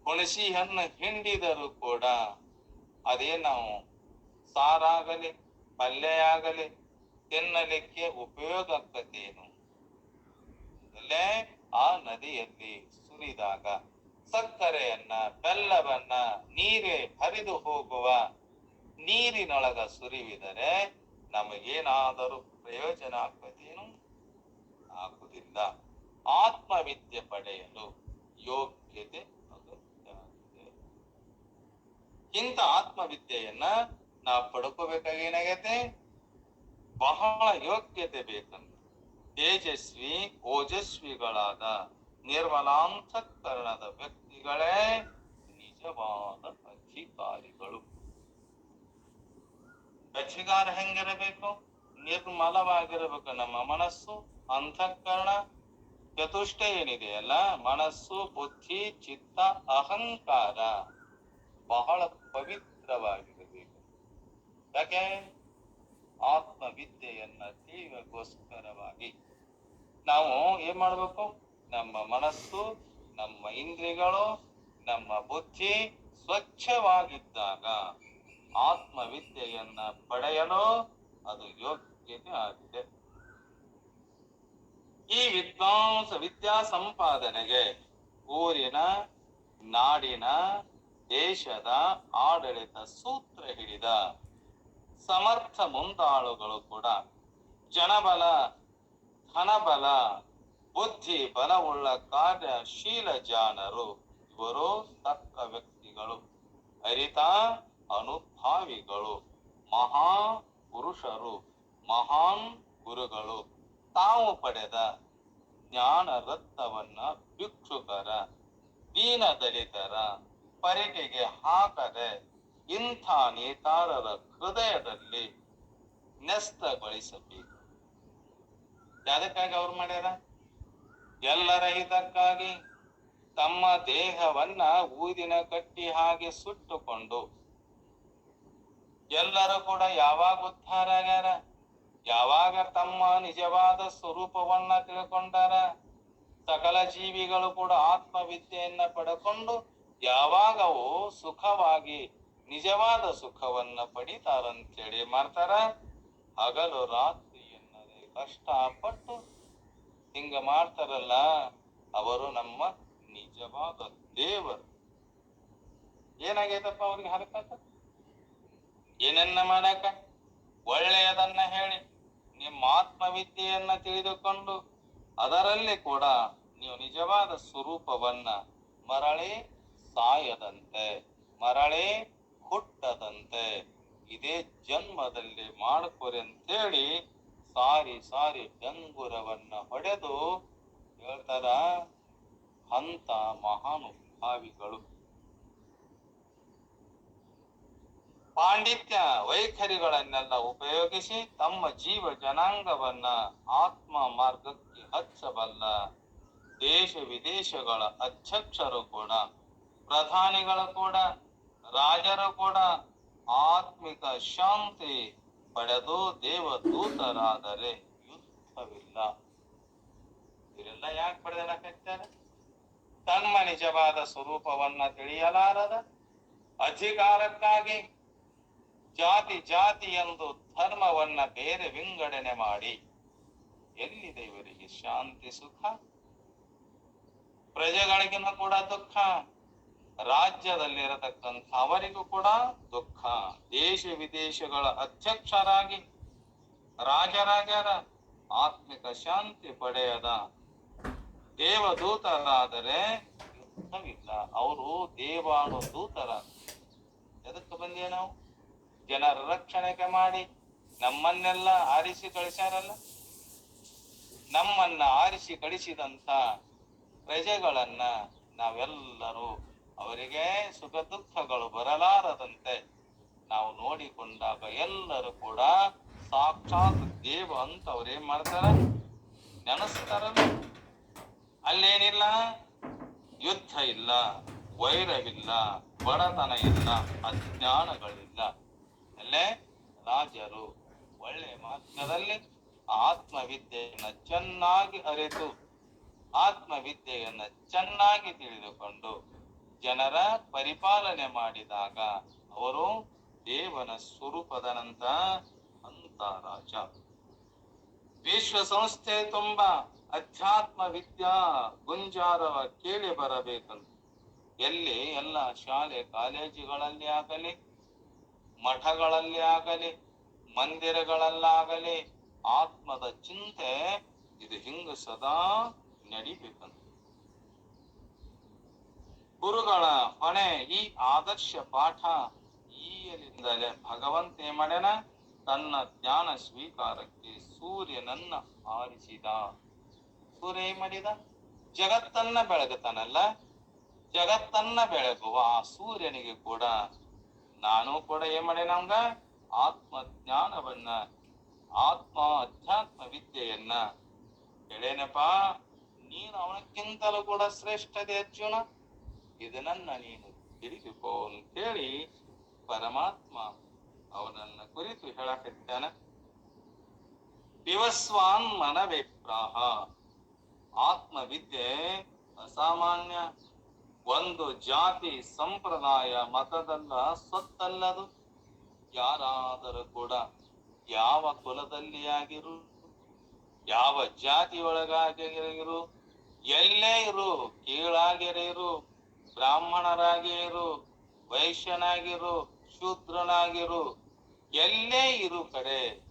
ಹುಣಸಿ ಹಣ್ಣು ಹಿಂಡಿದರೂ ಕೂಡ ಅದೇ ನಾವು ಸಾರಾಗಲಿ ಪಲ್ಯ ಆಗಲಿ ತಿನ್ನಲಿಕ್ಕೆ ಉಪಯೋಗ ಆಗ್ತದೇನು? ಅಲ್ಲೇ ಆ ನದಿಯಲ್ಲಿ ಸುರಿದಾಗ ಸಕ್ಕರೆಯನ್ನ, ಬೆಲ್ಲವನ್ನ ನೀರೇ ಹರಿದು ಹೋಗುವ ನೀರಿನೊಳಗ ಸುರಿವಿದರೆ ನಮಗೇನಾದರೂ ಪ್ರಯೋಜನ ಆಗ್ತದೇನು? ಆಗುವುದಿಲ್ಲ. ಆತ್ಮವಿದ್ಯೆ ಪಡೆಯಲು ಯೋಗ್ಯತೆ ಅಗತ್ಯವಾಗಿದೆ. ಇಂಥ ಆತ್ಮವಿದ್ಯೆಯನ್ನ ನಾವು ಪಡ್ಕೋಬೇಕಾಗೇನಾಗೈತೆ? ಬಹಳ ಯೋಗ್ಯತೆ ಬೇಕಂತ. ತೇಜಸ್ವಿ ಓಜಸ್ವಿಗಳಾದ ನಿರ್ಮಲಾಂತಃಕರಣದ ವ್ಯಕ್ತಿಗಳೇ ನಿಜವಾದ ಅಧಿಕಾರಿಗಳು. ಅಧಿಕಾರ ಹೆಂಗಿರಬೇಕು? ನಿರ್ಮಲವಾಗಿರಬೇಕು ನಮ್ಮ ಮನಸ್ಸು, ಅಂತಃಕರಣ, ಚತುಷ್ಟ ಏನಿದೆಯಲ್ಲ, ಮನಸ್ಸು, ಬುದ್ಧಿ, ಚಿತ್ತ, ಅಹಂಕಾರ ಬಹಳ ಪವಿತ್ರವಾಗಿರಬೇಕು. ಯಾಕೆ? ಆತ್ಮವಿದ್ಯೆಯನ್ನ ತಿಳಿಯಗೋಸ್ಕರವಾಗಿ ನಾವು ಏನ್ ಮಾಡ್ಬೇಕು? ನಮ್ಮ ಮನಸ್ಸು, ನಮ್ಮ ಇಂದ್ರಿಯಗಳು, ನಮ್ಮ ಬುದ್ಧಿ ಸ್ವಚ್ಛವಾಗಿದ್ದಾಗ ಆತ್ಮವಿದ್ಯೆಯನ್ನ ಪಡೆಯಲು ಅದು ಯೋಗ್ಯತೆ ಆಗಿದೆ. ಈ ವಿದ್ಯಾ ಸಂಪಾದನೆಗೆ ಊರಿನ, ನಾಡಿನ, ದೇಶದ ಆಡಳಿತ ಸೂತ್ರ ಹಿಡಿದ ಸಮರ್ಥ ಮುಂದಾಳುಗಳು ಕೂಡ ಜನಬಲ, ಧನಬಲ, ಬುದ್ಧಿ ಬಲವುಳ್ಳ ಕಾರ್ಯಶೀಲ ಜಾನರು. ಇವರು ತಕ್ಕ ವ್ಯಕ್ತಿಗಳು, ಅರಿತ ಅನುಭಾವಿಗಳು, ಮಹಾ ಪುರುಷರು, ಮಹಾನ್ ಗುರುಗಳು. ತಾವು ಪಡೆದ ಜ್ಞಾನ ರತ್ನವನ್ನ ಭಿಕ್ಷುಕರ, ದೀನ ದಲಿತರ ಪರಿಗೆಗೆ ಹಾಕದೆ ಇಂಥ ನೇತಾರರ ಹೃದಯದಲ್ಲಿ ನ್ಯಸ್ತಗೊಳಿಸಬೇಕು. ಯಾದಕ್ಕಾಗಿ ಅವ್ರು ಮಾಡ್ಯಾರ? ಎಲ್ಲರ ಹಿತಕ್ಕಾಗಿ ತಮ್ಮ ದೇಹವನ್ನ ಊದಿನ ಕಟ್ಟಿ ಹಾಗೆ ಸುಟ್ಟುಕೊಂಡು ಎಲ್ಲರೂ ಕೂಡ ಯಾವಾಗ ಉದ್ಧಾರ ಆಗ್ಯಾರ, ಯಾವಾಗ ತಮ್ಮ ನಿಜವಾದ ಸ್ವರೂಪವನ್ನ ತಿಳ್ಕೊಂಡಾರ, ಸಕಲ ಜೀವಿಗಳು ಕೂಡ ಆತ್ಮವಿದ್ಯೆಯನ್ನ ಪಡ್ಕೊಂಡು ಯಾವಾಗ ಅವು ಸುಖವಾಗಿ ನಿಜವಾದ ಸುಖವನ್ನ ಪಡಿತಾರಂತೇಳಿ ಮಾಡ್ತಾರ. ಹಗಲು ರಾತ್ರಿ ಎನ್ನದೆ ಕಷ್ಟಪಟ್ಟು ಹಿಂಗ ಮಾಡ್ತಾರಲ್ಲ, ಅವರು ನಮ್ಮ ನಿಜವಾದ ದೇವರು. ಏನಾಗೈತಪ್ಪ ಅವ್ರಿಗೆ ಹರಕತ್ತ? ಏನನ್ನ ಮಾಡಾಕ? ಒಳ್ಳೆಯದನ್ನ ಹೇಳಿ ನಿಮ್ಮ ಆತ್ಮವಿದ್ಯೆಯನ್ನ ತಿಳಿದುಕೊಂಡು ಅದರಲ್ಲಿ ಕೂಡ ನೀವು ನಿಜವಾದ ಸ್ವರೂಪವನ್ನ ಮರಳಿ ಸಾಯದಂತೆ, ಮರಳಿ ಹುಟ್ಟದಂತೆ ಇದೇ ಜನ್ಮದಲ್ಲಿ ಮಾಡ್ಕೊರಿ ಅಂತೇಳಿ ಸಾರಿ ಸಾರಿ ಡಂಗುರವನ್ನ ಹೊಡೆದು ಹೇಳ್ತಾರ ಅಂತ ಮಹಾನುಭಾವಿಗಳು. ಪಾಂಡಿತ್ಯ ವೈಖರಿಗಳನ್ನೆಲ್ಲ ಉಪಯೋಗಿಸಿ ತಮ್ಮ ಜೀವ ಜನಾಂಗವನ್ನ ಆತ್ಮ ಮಾರ್ಗಕ್ಕೆ ಹಚ್ಚಬಲ್ಲ ದೇಶ ವಿದೇಶಗಳ ಅಧ್ಯಕ್ಷರು ಕೂಡ, ಪ್ರಧಾನಿಗಳು ಕೂಡ, ರಾಜರು ಕೂಡ ಆತ್ಮಿಕ ಶಾಂತಿ ಪಡೆದು ದೇವದೂತರಾದರೆ ಯುದ್ಧವಿಲ್ಲ. ಇವರೆಲ್ಲ ಯಾಕೆ ಪಡೆದಲಾಗ್ತಾರೆ? ತಮ್ಮ ನಿಜವಾದ ಸ್ವರೂಪವನ್ನ ತಿಳಿಯಲಾರದ ಅಧಿಕಾರಕ್ಕಾಗಿ ಜಾತಿ ಜಾತಿ ಎಂದು ಧರ್ಮವನ್ನ ಬೇರೆ ವಿಂಗಡಣೆ ಮಾಡಿ ಎಲ್ಲಿದೆ ಇವರಿಗೆ ಶಾಂತಿ ಸುಖ? ಪ್ರಜೆಗಳಿಗಿನ ಕೂಡ ದುಃಖ, ರಾಜ್ಯದಲ್ಲಿರತಕ್ಕಂಥ ಅವರಿಗೂ ಕೂಡ ದುಃಖ. ದೇಶ ವಿದೇಶಗಳ ಅಧ್ಯಕ್ಷರಾಗಿ ರಾಜರಾಗ್ಯಾರ, ಆತ್ಮಿಕ ಶಾಂತಿ ಪಡೆಯದ ದೇವದೂತರಾದರೆ ಯುದ್ಧವಿಲ್ಲ. ಅವರು ದೇವಾನು ದೂತರ. ಎದಕ್ಕೆ ಬಂದೇ ನಾವು? ಜನರ ರಕ್ಷಣೆಗೆ ಮಾಡಿ ನಮ್ಮನ್ನೆಲ್ಲ ಆರಿಸಿ ಕಳಿಸ್ಯಾರಲ್ಲ. ನಮ್ಮನ್ನ ಆರಿಸಿ ಕಳಿಸಿದಂತ ಪ್ರಜೆಗಳನ್ನ ನಾವೆಲ್ಲರೂ ಅವರಿಗೆ ಸುಖ ದುಃಖಗಳು ಬರಲಾರದಂತೆ ನಾವು ನೋಡಿಕೊಂಡಾಗ ಎಲ್ಲರೂ ಕೂಡ ಸಾಕ್ಷಾತ್ ದೇವ ಅಂತ ಅವ್ರೇನ್ ಮಾಡ್ತಾರ? ನೆನೆಸ್ತಾರಲ್ಲ. ಅಲ್ಲೇನಿಲ್ಲ, ಯುದ್ಧ ಇಲ್ಲ, ವೈರವಿಲ್ಲ, ಬಡತನ ಇಲ್ಲ, ಅಜ್ಞಾನಗಳಿಲ್ಲ. ಅಲ್ಲೇ ರಾಜರು ಒಳ್ಳೆ ಮಾರ್ಗದಲ್ಲಿ ಆತ್ಮವಿದ್ಯೆಯನ್ನ ಚೆನ್ನಾಗಿ ಅರಿತು ಆತ್ಮವಿದ್ಯೆಯನ್ನ ಚೆನ್ನಾಗಿ ತಿಳಿದುಕೊಂಡು ಜನರ ಪರಿಪಾಲನೆ ಮಾಡಿದಾಗ ಅವರು ದೇವನ ಸ್ವರೂಪದನಂತ ಅಂತ ರಾಜ. ವಿಶ್ವಸಂಸ್ಥೆ ತುಂಬಾ ಅಧ್ಯಾತ್ಮ ವಿದ್ಯಾ ಗುಂಜಾರವ ಕೇಳಿ ಬರಬೇಕಂತ ಎಲ್ಲಿ ಎಲ್ಲ ಶಾಲೆ ಕಾಲೇಜುಗಳಲ್ಲಿ ಆಗಲಿ, ಮಠಗಳಲ್ಲಿ ಆಗಲಿ, ಮಂದಿರಗಳಲ್ಲಾಗಲಿ ಆತ್ಮದ ಚಿಂತೆ ಇದು ಹಿಂಗ ಸದಾ ನಡಿಬೇಕಂತ. ಗುರುಗಳ ಹೊಣೆ ಈ ಆದರ್ಶ ಪಾಠ ಈಯಲಿಂದಲೇ ಭಗವಂತ ಮಾಡನ ತನ್ನ ಜ್ಞಾನ ಸ್ವೀಕಾರಕ್ಕೆ ಸೂರ್ಯನನ್ನ ಆರಿಸಿದ. ಸೂರ್ಯ ಮಾಡಿದ ಜಗತ್ತನ್ನ ಬೆಳಗುತ್ತಾನಲ್ಲ, ಜಗತ್ತನ್ನ ಬೆಳಗುವ ಆ ಸೂರ್ಯನಿಗೆ ಕೂಡ ನಾನು ಕೂಡ ಮಾಡೇನ ನಮ್ಗ ಆತ್ಮ ಜ್ಞಾನವನ್ನ, ಆತ್ಮ ಅಧ್ಯಾತ್ಮ ವಿದ್ಯೆಯನ್ನ ಹೇಳೇನಪ್ಪ. ನೀನು ಅವನಕ್ಕಿಂತಲೂ ಕೂಡ ಶ್ರೇಷ್ಠತೆ ಅರ್ಜುನ, ಇದನ್ನ ನೀನು ತಿಳಿದುಕೋ ಅಂತೇಳಿ ಪರಮಾತ್ಮ ಅವನನ್ನ ಕುರಿತು ಹೇಳಕತ್ತಾನ. ವಿವಸ್ವಾನ್ ಮನವಿಪ್ರಾಹ. ಆತ್ಮವಿದ್ಯೆ ಅಸಾಮಾನ್ಯ. ಒಂದು ಜಾತಿ ಸಂಪ್ರದಾಯ ಮತದಲ್ಲ, ಸ್ವತ್ತಲ್ಲದು. ಯಾರಾದರೂ ಕೂಡ ಯಾವ ಕುಲದಲ್ಲಿ ಆಗಿರು, ಯಾವ ಜಾತಿ ಒಳಗಾಗಿರು, ಎಲ್ಲೇ ಇರು, ಕೀಳಾಗಿರು, ಬ್ರಾಹ್ಮಣರಾಗಿರು, ವೈಶ್ಯನಾಗಿರು, ಶೂದ್ರನಾಗಿರು, ಎಲ್ಲೇ ಇರು ಕಡೆ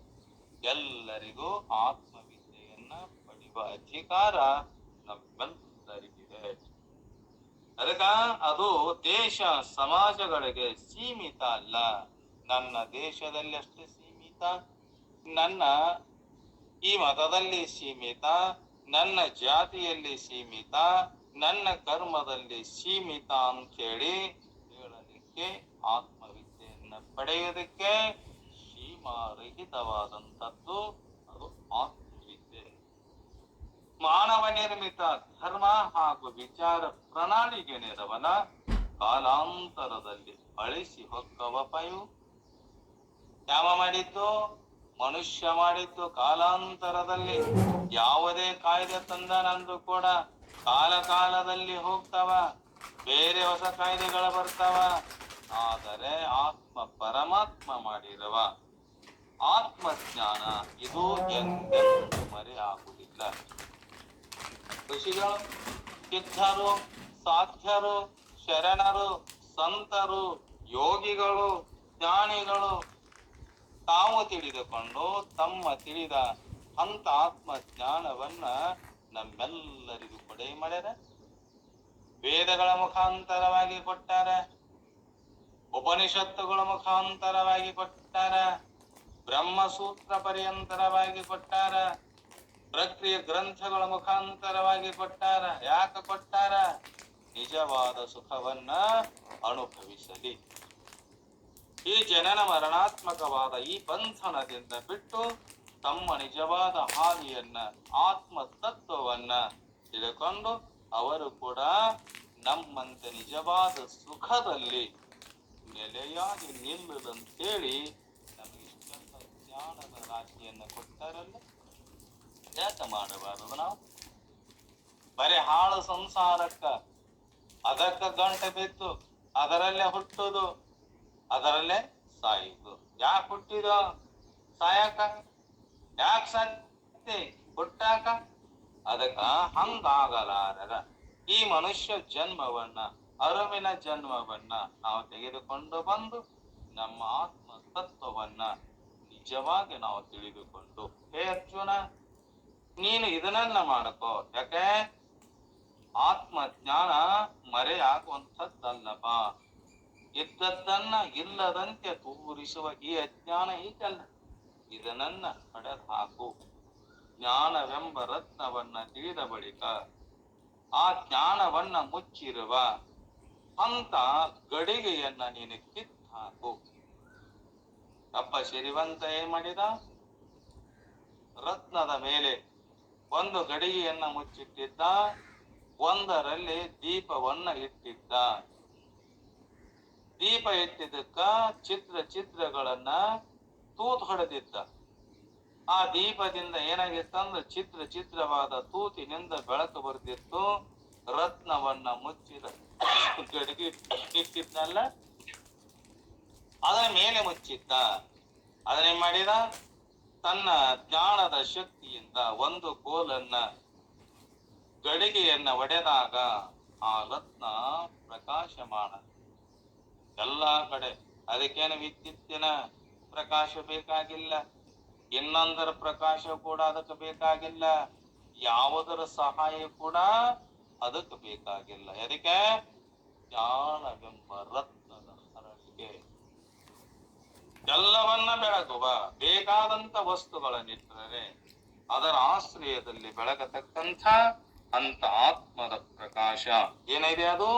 ಎಲ್ಲರಿಗೂ ಆತ್ಮವಿದ್ಯೆಯನ್ನ ಪಡೆಯುವ ಅಧಿಕಾರ ನಮ್ಮೆಲ್ಲರಿಗಿದೆ. ಅದಕ್ಕ ಅದು ದೇಶ ಸಮಾಜಗಳಿಗೆ ಸೀಮಿತ ಅಲ್ಲ. ನನ್ನ ದೇಶದಲ್ಲಿ ಅಷ್ಟೇ ಸೀಮಿತ, ನನ್ನ ಈ ಮತದಲ್ಲಿ ಸೀಮಿತ, ನನ್ನ ಜಾತಿಯಲ್ಲಿ ಸೀಮಿತ, ನನ್ನ ಕರ್ಮದಲ್ಲಿ ಸೀಮಿತ ಅಂತ ಹೇಳಿ ಹೇಳಲಿಕ್ಕೆ, ಆತ್ಮವಿದ್ಯೆಯನ್ನ ಪಡೆಯುವುದಕ್ಕೆ ಸೀಮಾರಹಿತವಾದಂಥದ್ದು ಅದು ಆತ್ಮವಿದ್ಯೆ. ಮಾನವ ನಿರ್ಮಿತ ಧರ್ಮ ಹಾಗೂ ವಿಚಾರ ಪ್ರಣಾಳಿಗೆ ನೆರವನ ಕಾಲಾಂತರದಲ್ಲಿ ಅಳಿಸಿ ಹೊಕ್ಕವ ಪಯು. ಯಾವ ಮಾಡಿದ್ದು? ಮನುಷ್ಯ ಮಾಡಿದ್ದು. ಕಾಲಾಂತರದಲ್ಲಿ ಯಾವುದೇ ಕಾಯ್ದೆ ತಂದನಂದು ಕೂಡ ಕಾಲ ಕಾಲದಲ್ಲಿ ಹೋಗ್ತಾವ, ಬೇರೆ ಹೊಸ ಕಾಯ್ದೆಗಳು ಬರ್ತಾವ. ಆದರೆ ಆತ್ಮ ಪರಮಾತ್ಮ ಮಾಡಿರುವ ಆತ್ಮಜ್ಞಾನ ಇದು ಎಂದೆಂದೂ ಮರೆಯಾಗುವುದಿಲ್ಲ. ಋಷಿಗಳು, ಸಿದ್ಧರು, ಸಾಧ್ಯರು, ಶರಣರು, ಸಂತರು, ಯೋಗಿಗಳು, ಜ್ಞಾನಿಗಳು ತಾವು ತಿಳಿದುಕೊಂಡು ತಮ್ಮ ತಿಳಿದ ಅಂತ ಆತ್ಮ ಜ್ಞಾನವನ್ನ ನಮ್ಮೆಲ್ಲರಿಗೂ ಕೊಡೆ ಮಾಡ್ಯಾರ. ವೇದಗಳ ಮುಖಾಂತರವಾಗಿ ಕೊಟ್ಟಾರ, ಉಪನಿಷತ್ತುಗಳ ಮುಖಾಂತರವಾಗಿ ಕೊಟ್ಟಾರ, ಬ್ರಹ್ಮಸೂತ್ರ ಪರ್ಯಂತರವಾಗಿ ಕೊಟ್ಟಾರ, ಪ್ರಕ್ರಿಯೆ ಗ್ರಂಥಗಳ ಮುಖಾಂತರವಾಗಿ ಕೊಟ್ಟಾರ. ಯಾಕೆ ಕೊಟ್ಟಾರ? ನಿಜವಾದ ಸುಖವನ್ನ ಅನುಭವಿಸಲಿ. ಈ ಜನನ ಮರಣಾತ್ಮಕವಾದ ಈ ಬಂಧನದಿಂದ ಬಿಟ್ಟು ತಮ್ಮ ನಿಜವಾದ ಹಾದಿಯನ್ನ, ಆತ್ಮ ತತ್ವವನ್ನ ತಿಳ್ಕೊಂಡು ಅವರು ಕೂಡ ನಮ್ಮಂತೆ ನಿಜವಾದ ಸುಖದಲ್ಲಿ ನೆಲೆಯಾಗಿ ನಿಲ್ಲದಂತೇಳಿ ನಮಗೆ ಇಷ್ಟೆಲ್ಲ ಜ್ಞಾನದ ರಾಶಿಯನ್ನ ಕೊಡ್ತಾರಲ್ಲ. ಯಾಕೆ ಮಾಡಬಾರದು ನಾವು? ಬರೀ ಹಾಳು ಸಂಸಾರಕ್ಕ ಅದಕ್ಕ ಗಂಟೆ ಬಿದ್ದು ಅದರಲ್ಲೇ ಹುಟ್ಟುದು, ಅದರಲ್ಲೇ ಸಾಯುದು. ಯಾಕೆ ಹುಟ್ಟಿದ? ಸಾಯಕ. ಯಾಕೆ ಸತ್ತಿ? ಹುಟ್ಟಾಕ. ಅದಕ್ಕ ಹಂಗಾಗಲಾರದ ಈ ಮನುಷ್ಯ ಜನ್ಮವನ್ನ, ಅರಿವಿನ ಜನ್ಮವನ್ನ ನಾವು ತೆಗೆದುಕೊಂಡು ಬಂದು ನಮ್ಮ ಆತ್ಮ ತತ್ವವನ್ನ ನಿಜವಾಗಿ ನಾವು ತಿಳಿದುಕೊಂಡು, ಹೇ ಅರ್ಜುನ, ನೀನು ಇದನ್ನ ಮಾಡಕೋ. ಯಾಕೆ? ಆತ್ಮ ಜ್ಞಾನ ಮರೆಯಾಗುವಂಥದ್ದಲ್ಲಪ್ಪ. ಇದ್ದದ್ದನ್ನ ಇಲ್ಲದಂತೆ ತೋರಿಸುವ ಈ ಅಜ್ಞಾನ ಈಗಲ್ಲ, ಇದನ್ನ ಪಡೆದು ಹಾಕು. ಜ್ಞಾನವೆಂಬ ರತ್ನವನ್ನ ತಿಳಿದ ಬಳಿಕ ಆ ಜ್ಞಾನವನ್ನ ಮುಚ್ಚಿರುವ ಅಂತ ಗಡಿಗೆಯನ್ನ ನೀನು ಕಿತ್ತು ಹಾಕು. ಅಪ್ಪ ಸಿರಿವಂತ ಏನ್ ಮಾಡಿದ? ರತ್ನದ ಮೇಲೆ ಒಂದು ಗಡಿಗೆಯನ್ನ ಮುಚ್ಚಿಟ್ಟಿದ್ದ, ಒಂದರಲ್ಲಿ ದೀಪವನ್ನ ಇಟ್ಟಿದ್ದ. ದೀಪ ಇಟ್ಟಿದ್ದಕ್ಕ ಚಿತ್ರಗಳನ್ನ ತೂತು ಹೊಡೆದಿದ್ದ. ಆ ದೀಪದಿಂದ ಏನಾಗಿತ್ತಂದ್ರೆ ಚಿತ್ರವಾದ ತೂತಿನಿಂದ ಬೆಳಕು ಬರ್ತಿತ್ತು. ರತ್ನವನ್ನ ಮುಚ್ಚಿದ ಗಡಿಗೆ ಇಟ್ಟಿದ್ನಲ್ಲ, ಅದರ ಮೇಲೆ ಮುಚ್ಚಿದ್ದ. ಅದನ್ನೇ ಮಾಡಿದ? ತನ್ನ ಜ್ಞಾನದ ಶಕ್ತಿಯಿಂದ ಒಂದು ಕೋಲನ್ನ, ಗಡಿಗೆಯನ್ನ ಒಡೆದಾಗ ಆ ರತ್ನ ಪ್ರಕಾಶಮಾನ ಎಲ್ಲಾ ಕಡೆ. ಅದಕ್ಕೇನು ವಿದ್ಯುತ್ತಿನ ಪ್ರಕಾಶ ಬೇಕಾಗಿಲ್ಲ, ಇನ್ನೊಂದರ ಪ್ರಕಾಶ ಕೂಡ ಅದಕ್ಕೆ ಬೇಕಾಗಿಲ್ಲ, ಯಾವುದರ ಸಹಾಯ ಕೂಡ ಅದಕ್ಕೆ ಬೇಕಾಗಿಲ್ಲ. ಅದಕ್ಕೆ ಜ್ಞಾನವೆಂಬ ರತ್ನದ ಹರಳಿಗೆ ಎಲ್ಲವನ್ನ ಬೆಳಗುವ ಬೇಕಾದಂತ ವಸ್ತುಗಳನ್ನಿಟ್ಟರೆ ಅದರ ಆಶ್ರಯದಲ್ಲಿ ಬೆಳಗತಕ್ಕಂಥ ಅಂತ ಆತ್ಮದ ಪ್ರಕಾಶ ಏನಿದೆ ಅದು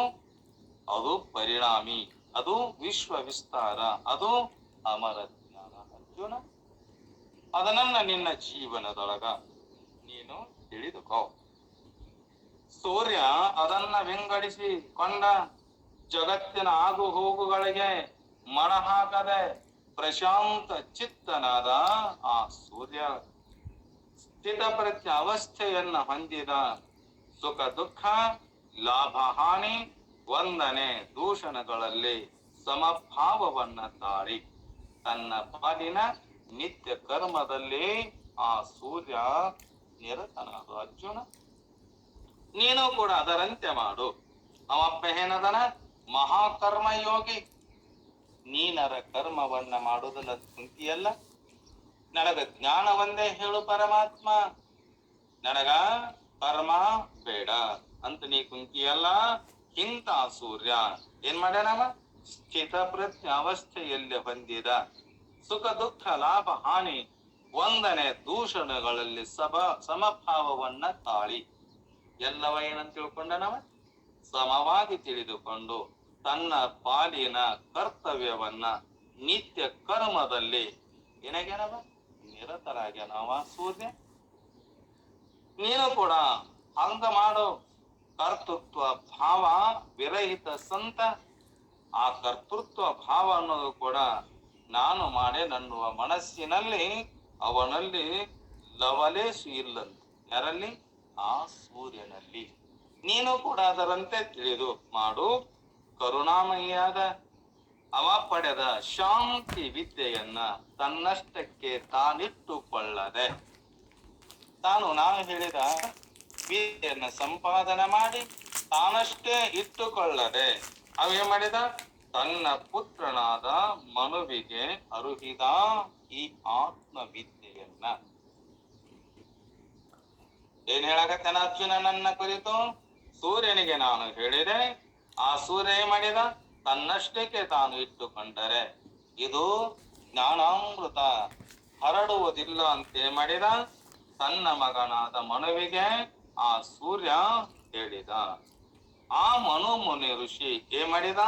ಅದು ಪರಿಣಾಮಿ, ಅದು ವಿಶ್ವ ವಿಸ್ತಾರ, ಅದು ಅಮರ ಜ್ಞಾನ. ಅರ್ಜುನ, ಅದನ್ನ ನಿನ್ನ ಜೀವನದೊಳಗ ನೀನು ತಿಳಿದುಕೋ. ಸೂರ್ಯ ಅದನ್ನ ವಿಂಗಡಿಸಿಕೊಂಡ ಜಗತ್ತಿನ ಆಗು ಹೋಗುಗಳಿಗೆ ಮಣ ಹಾಕದೆ ಪ್ರಶಾಂತ ಚಿತ್ತನಾದ ಆ ಸೂರ್ಯ ಸ್ಥಿತಪ್ರಜ್ಞ ಅವಸ್ಥೆಯನ್ನ ಹೊಂದಿದ. ಸುಖ ದುಃಖ, ಲಾಭ ಹಾನಿ, ವಂದನೆ ದೂಷಣಗಳಲ್ಲಿ ಸಮಭಾವವನ್ನ ತಾಳಿ ತನ್ನ ಪಾಲಿನ ನಿತ್ಯ ಕರ್ಮದಲ್ಲಿ ಆ ಸೂರ್ಯ ನಿರತನಾದ. ಅರ್ಜುನ, ನೀನು ಕೂಡ ಅದರಂತೆ ಮಾಡು. ಅವಪ್ಪ ಏನದನ? ಮಹಾಕರ್ಮ ಯೋಗಿ. ನೀನರ ಕರ್ಮವನ್ನ ಮಾಡುವುದನ್ನ ಕುಂತಿಯಲ್ಲ, ನನಗ ಜ್ಞಾನ ಒಂದೇ ಹೇಳು ಪರಮಾತ್ಮ, ನನಗ ಕರ್ಮ ಬೇಡ ಅಂತ ನೀ ಕುಂತಿಯಲ್ಲ. ಇಂಥ ಸೂರ್ಯ ಏನ್ ಮಾಡ್ಯಾನವ? ಸ್ಥಿತ ಪ್ರಜ್ಞ ಅವಸ್ಥೆಯಲ್ಲಿ ಹೊಂದಿದ. ಸುಖ ದುಃಖ ಲಾಭ ಹಾನಿ ವಂದನೆ ದೂಷಣಗಳಲ್ಲಿ ಸಮಭಾವವನ್ನ ತಾಳಿ ಎಲ್ಲವ ಏನಂತ ತಿಳ್ಕೊಂಡನವ? ಸಮವಾಗಿ ತಿಳಿದುಕೊಂಡು ತನ್ನ ಪಾಲಿನ ಕರ್ತವ್ಯವನ್ನ ನಿತ್ಯ ಕರ್ಮದಲ್ಲಿ ಏನಾಗ್ಯಾನವ? ನಿರತರಾಗ್ಯಾನವ ಸೂರ್ಯ. ನೀನು ಕೂಡ ಹಂಗ ಮಾಡು. ಕರ್ತೃತ್ವ ಭಾವ ವಿರಹಿತ ಸಂತ. ಆ ಕರ್ತೃತ್ವ ಭಾವ ಅನ್ನೋದು ಕೂಡ ನಾನು ಮಾಡೇನನ್ನುವ ಮನಸ್ಸಿನಲ್ಲಿ ಅವನಲ್ಲಿ ಲವಲೇಸು ಇಲ್ಲಂತೆ. ಯಾರಲ್ಲಿ? ಆ ಸೂರ್ಯನಲ್ಲಿ. ನೀನು ಕೂಡ ಅದರಂತೆ ತಿಳಿದು ಮಾಡು. ಕರುಣಾಮಯಿಯಾದ ಅವ ಪಡೆದ ಶಾಂತಿ ವಿದ್ಯೆಯನ್ನ ತನ್ನಷ್ಟಕ್ಕೆ ತಾನಿಟ್ಟುಕೊಳ್ಳದೆ, ನಾನು ಹೇಳಿದ ವಿದ್ಯೆಯನ್ನ ಸಂಪಾದನೆ ಮಾಡಿ ತಾನಷ್ಟೇ ಇಟ್ಟುಕೊಳ್ಳದೆ ಅವೇನ್ ಮಾಡಿದ? ತನ್ನ ಪುತ್ರನಾದ ಮನುವಿಗೆ ಅರುಹಿದ ಈ ಆತ್ಮವಿದ್ಯೆಯನ್ನ. ಏನ್ ಹೇಳಕತ್ತೇನ ಅರ್ಜುನನನ್ನ ಕುರಿತು? ಸೂರ್ಯನಿಗೆ ನಾನು ಹೇಳಿದೆ, ಆ ಸೂರ್ಯ ಏನ್ ಮಾಡಿದ? ತನ್ನಷ್ಟಕ್ಕೆ ತಾನು ಇಟ್ಟುಕೊಂಡರೆ ಇದು ಜ್ಞಾನಾಮೃತ ಹರಡುವುದಿಲ್ಲ ಅಂತ ಮಾಡಿದ? ತನ್ನ ಮಗನಾದ ಮನುವಿಗೆ ಆ ಸೂರ್ಯ ಹೇಳಿದ. ಆ ಮನು ಮುನಿ ಋಷಿ ಏನ್ ಮಾಡಿದ?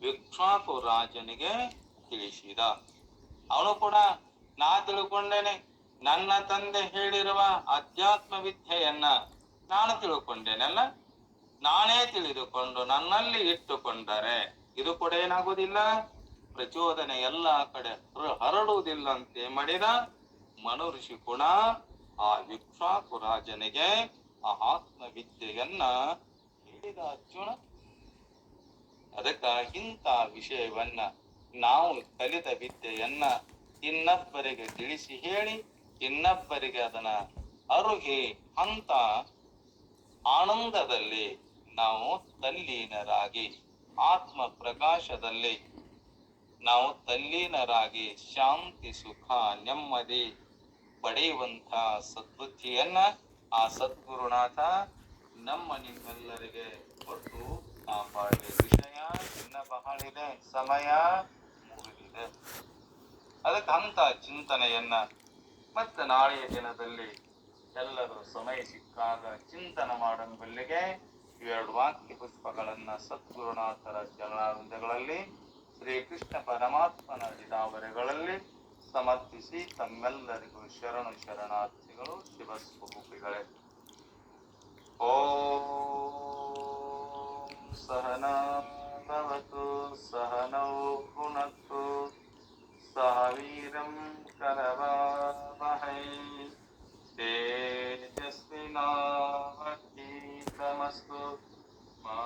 ವಿಕ್ಷಾಕು ರಾಜನಿಗೆ ತಿಳಿಸಿದ. ಅವನು ಕೂಡ ನಾ ತಿಳ್ಕೊಂಡೇನೆ, ನನ್ನ ತಂದೆ ಹೇಳಿರುವ ಅಧ್ಯಾತ್ಮ ವಿದ್ಯೆಯನ್ನ ನಾನು ತಿಳ್ಕೊಂಡೇನಲ್ಲ, ನಾನೇ ತಿಳಿದುಕೊಂಡು ನನ್ನಲ್ಲಿ ಇಟ್ಟುಕೊಂಡರೆ ಇದು ಕೂಡ ಏನಾಗುವುದಿಲ್ಲ, ಪ್ರಚೋದನೆ ಎಲ್ಲ ಕಡೆ ಹರಡುವುದಿಲ್ಲ ಅಂತ ಮಾಡಿದ ಮನು ಋಷಿ ಕೂಡ ಆ ವಿಕ್ಷಾಕು ರಾಜನಿಗೆ ಆ ಆತ್ಮ ವಿದ್ಯೆಯನ್ನ ಹೇಳಿದ ಅರ್ಜುನ. ಅದಕ್ಕ ಇಂಥ ವಿಷಯವನ್ನ ನಾವು ಕಲಿತ ವಿದ್ಯೆಯನ್ನ ಇನ್ನೊಬ್ಬರಿಗೆ ತಿಳಿಸಿ ಹೇಳಿ, ಇನ್ನೊಬ್ಬರಿಗೆ ಅದನ್ನ ಅರುಹಿ ಅಂತ ಆನಂದದಲ್ಲಿ ನಾವು ತಲ್ಲೀನರಾಗಿ, ಆತ್ಮ ಪ್ರಕಾಶದಲ್ಲಿ ನಾವು ತಲ್ಲೀನರಾಗಿ ಶಾಂತಿ ಸುಖ ನೆಮ್ಮದಿ ಪಡೆಯುವಂತ ಸದ್ಬುದ್ಧಿಯನ್ನ ಆ ಸದ್ಗುರುನಾಥ ನಮ್ಮ ನಿಮ್ಮೆಲ್ಲರಿಗೆ ಕೊಟ್ಟು ಕಾಪಾಡಿ. ವಿಷಯ ಇನ್ನ ಬಹಳಿದೆ, ಸಮಯ ಮುಗಿದಿದೆ. ಅದಕ್ಕೆ ಅಂತ ಚಿಂತನೆಯನ್ನ ಮತ್ತೆ ನಾಳೆಯ ದಿನದಲ್ಲಿ ಎಲ್ಲರೂ ಸಮಯ ಸಿಕ್ಕಾಗ ಚಿಂತನ ಮಾಡಂಬಲ್ಲಿಗೆ 2 ವಾಕ್ಯ ಪುಷ್ಪಗಳನ್ನ ಸದ್ಗುರುನಾಥರ ಚರಣಾರವಿಂದಗಳಲ್ಲಿ ಶ್ರೀಕೃಷ್ಣ ಪರಮಾತ್ಮನ ಲಿಲಾವರೆಗಳಲ್ಲಿ ಸಮರ್ಪಿಸಿ ತಮ್ಮೆಲ್ಲರಿಗೂ ಶರಣು ಶರಣಾರ್ಥಿಗಳು. ಶಿವಸ್ವರೂಪಿಗಳೇ. ಓಂ ಸಹನಾ ಭವತು ಸಹನೌ ಭುನಕ್ತು ಸಹ ವೀರ್ಯಂ ಕರವಾವಹೈ ತೇಜಸ್ವಿನಾವಧೀತಮಸ್ತು ಮಾ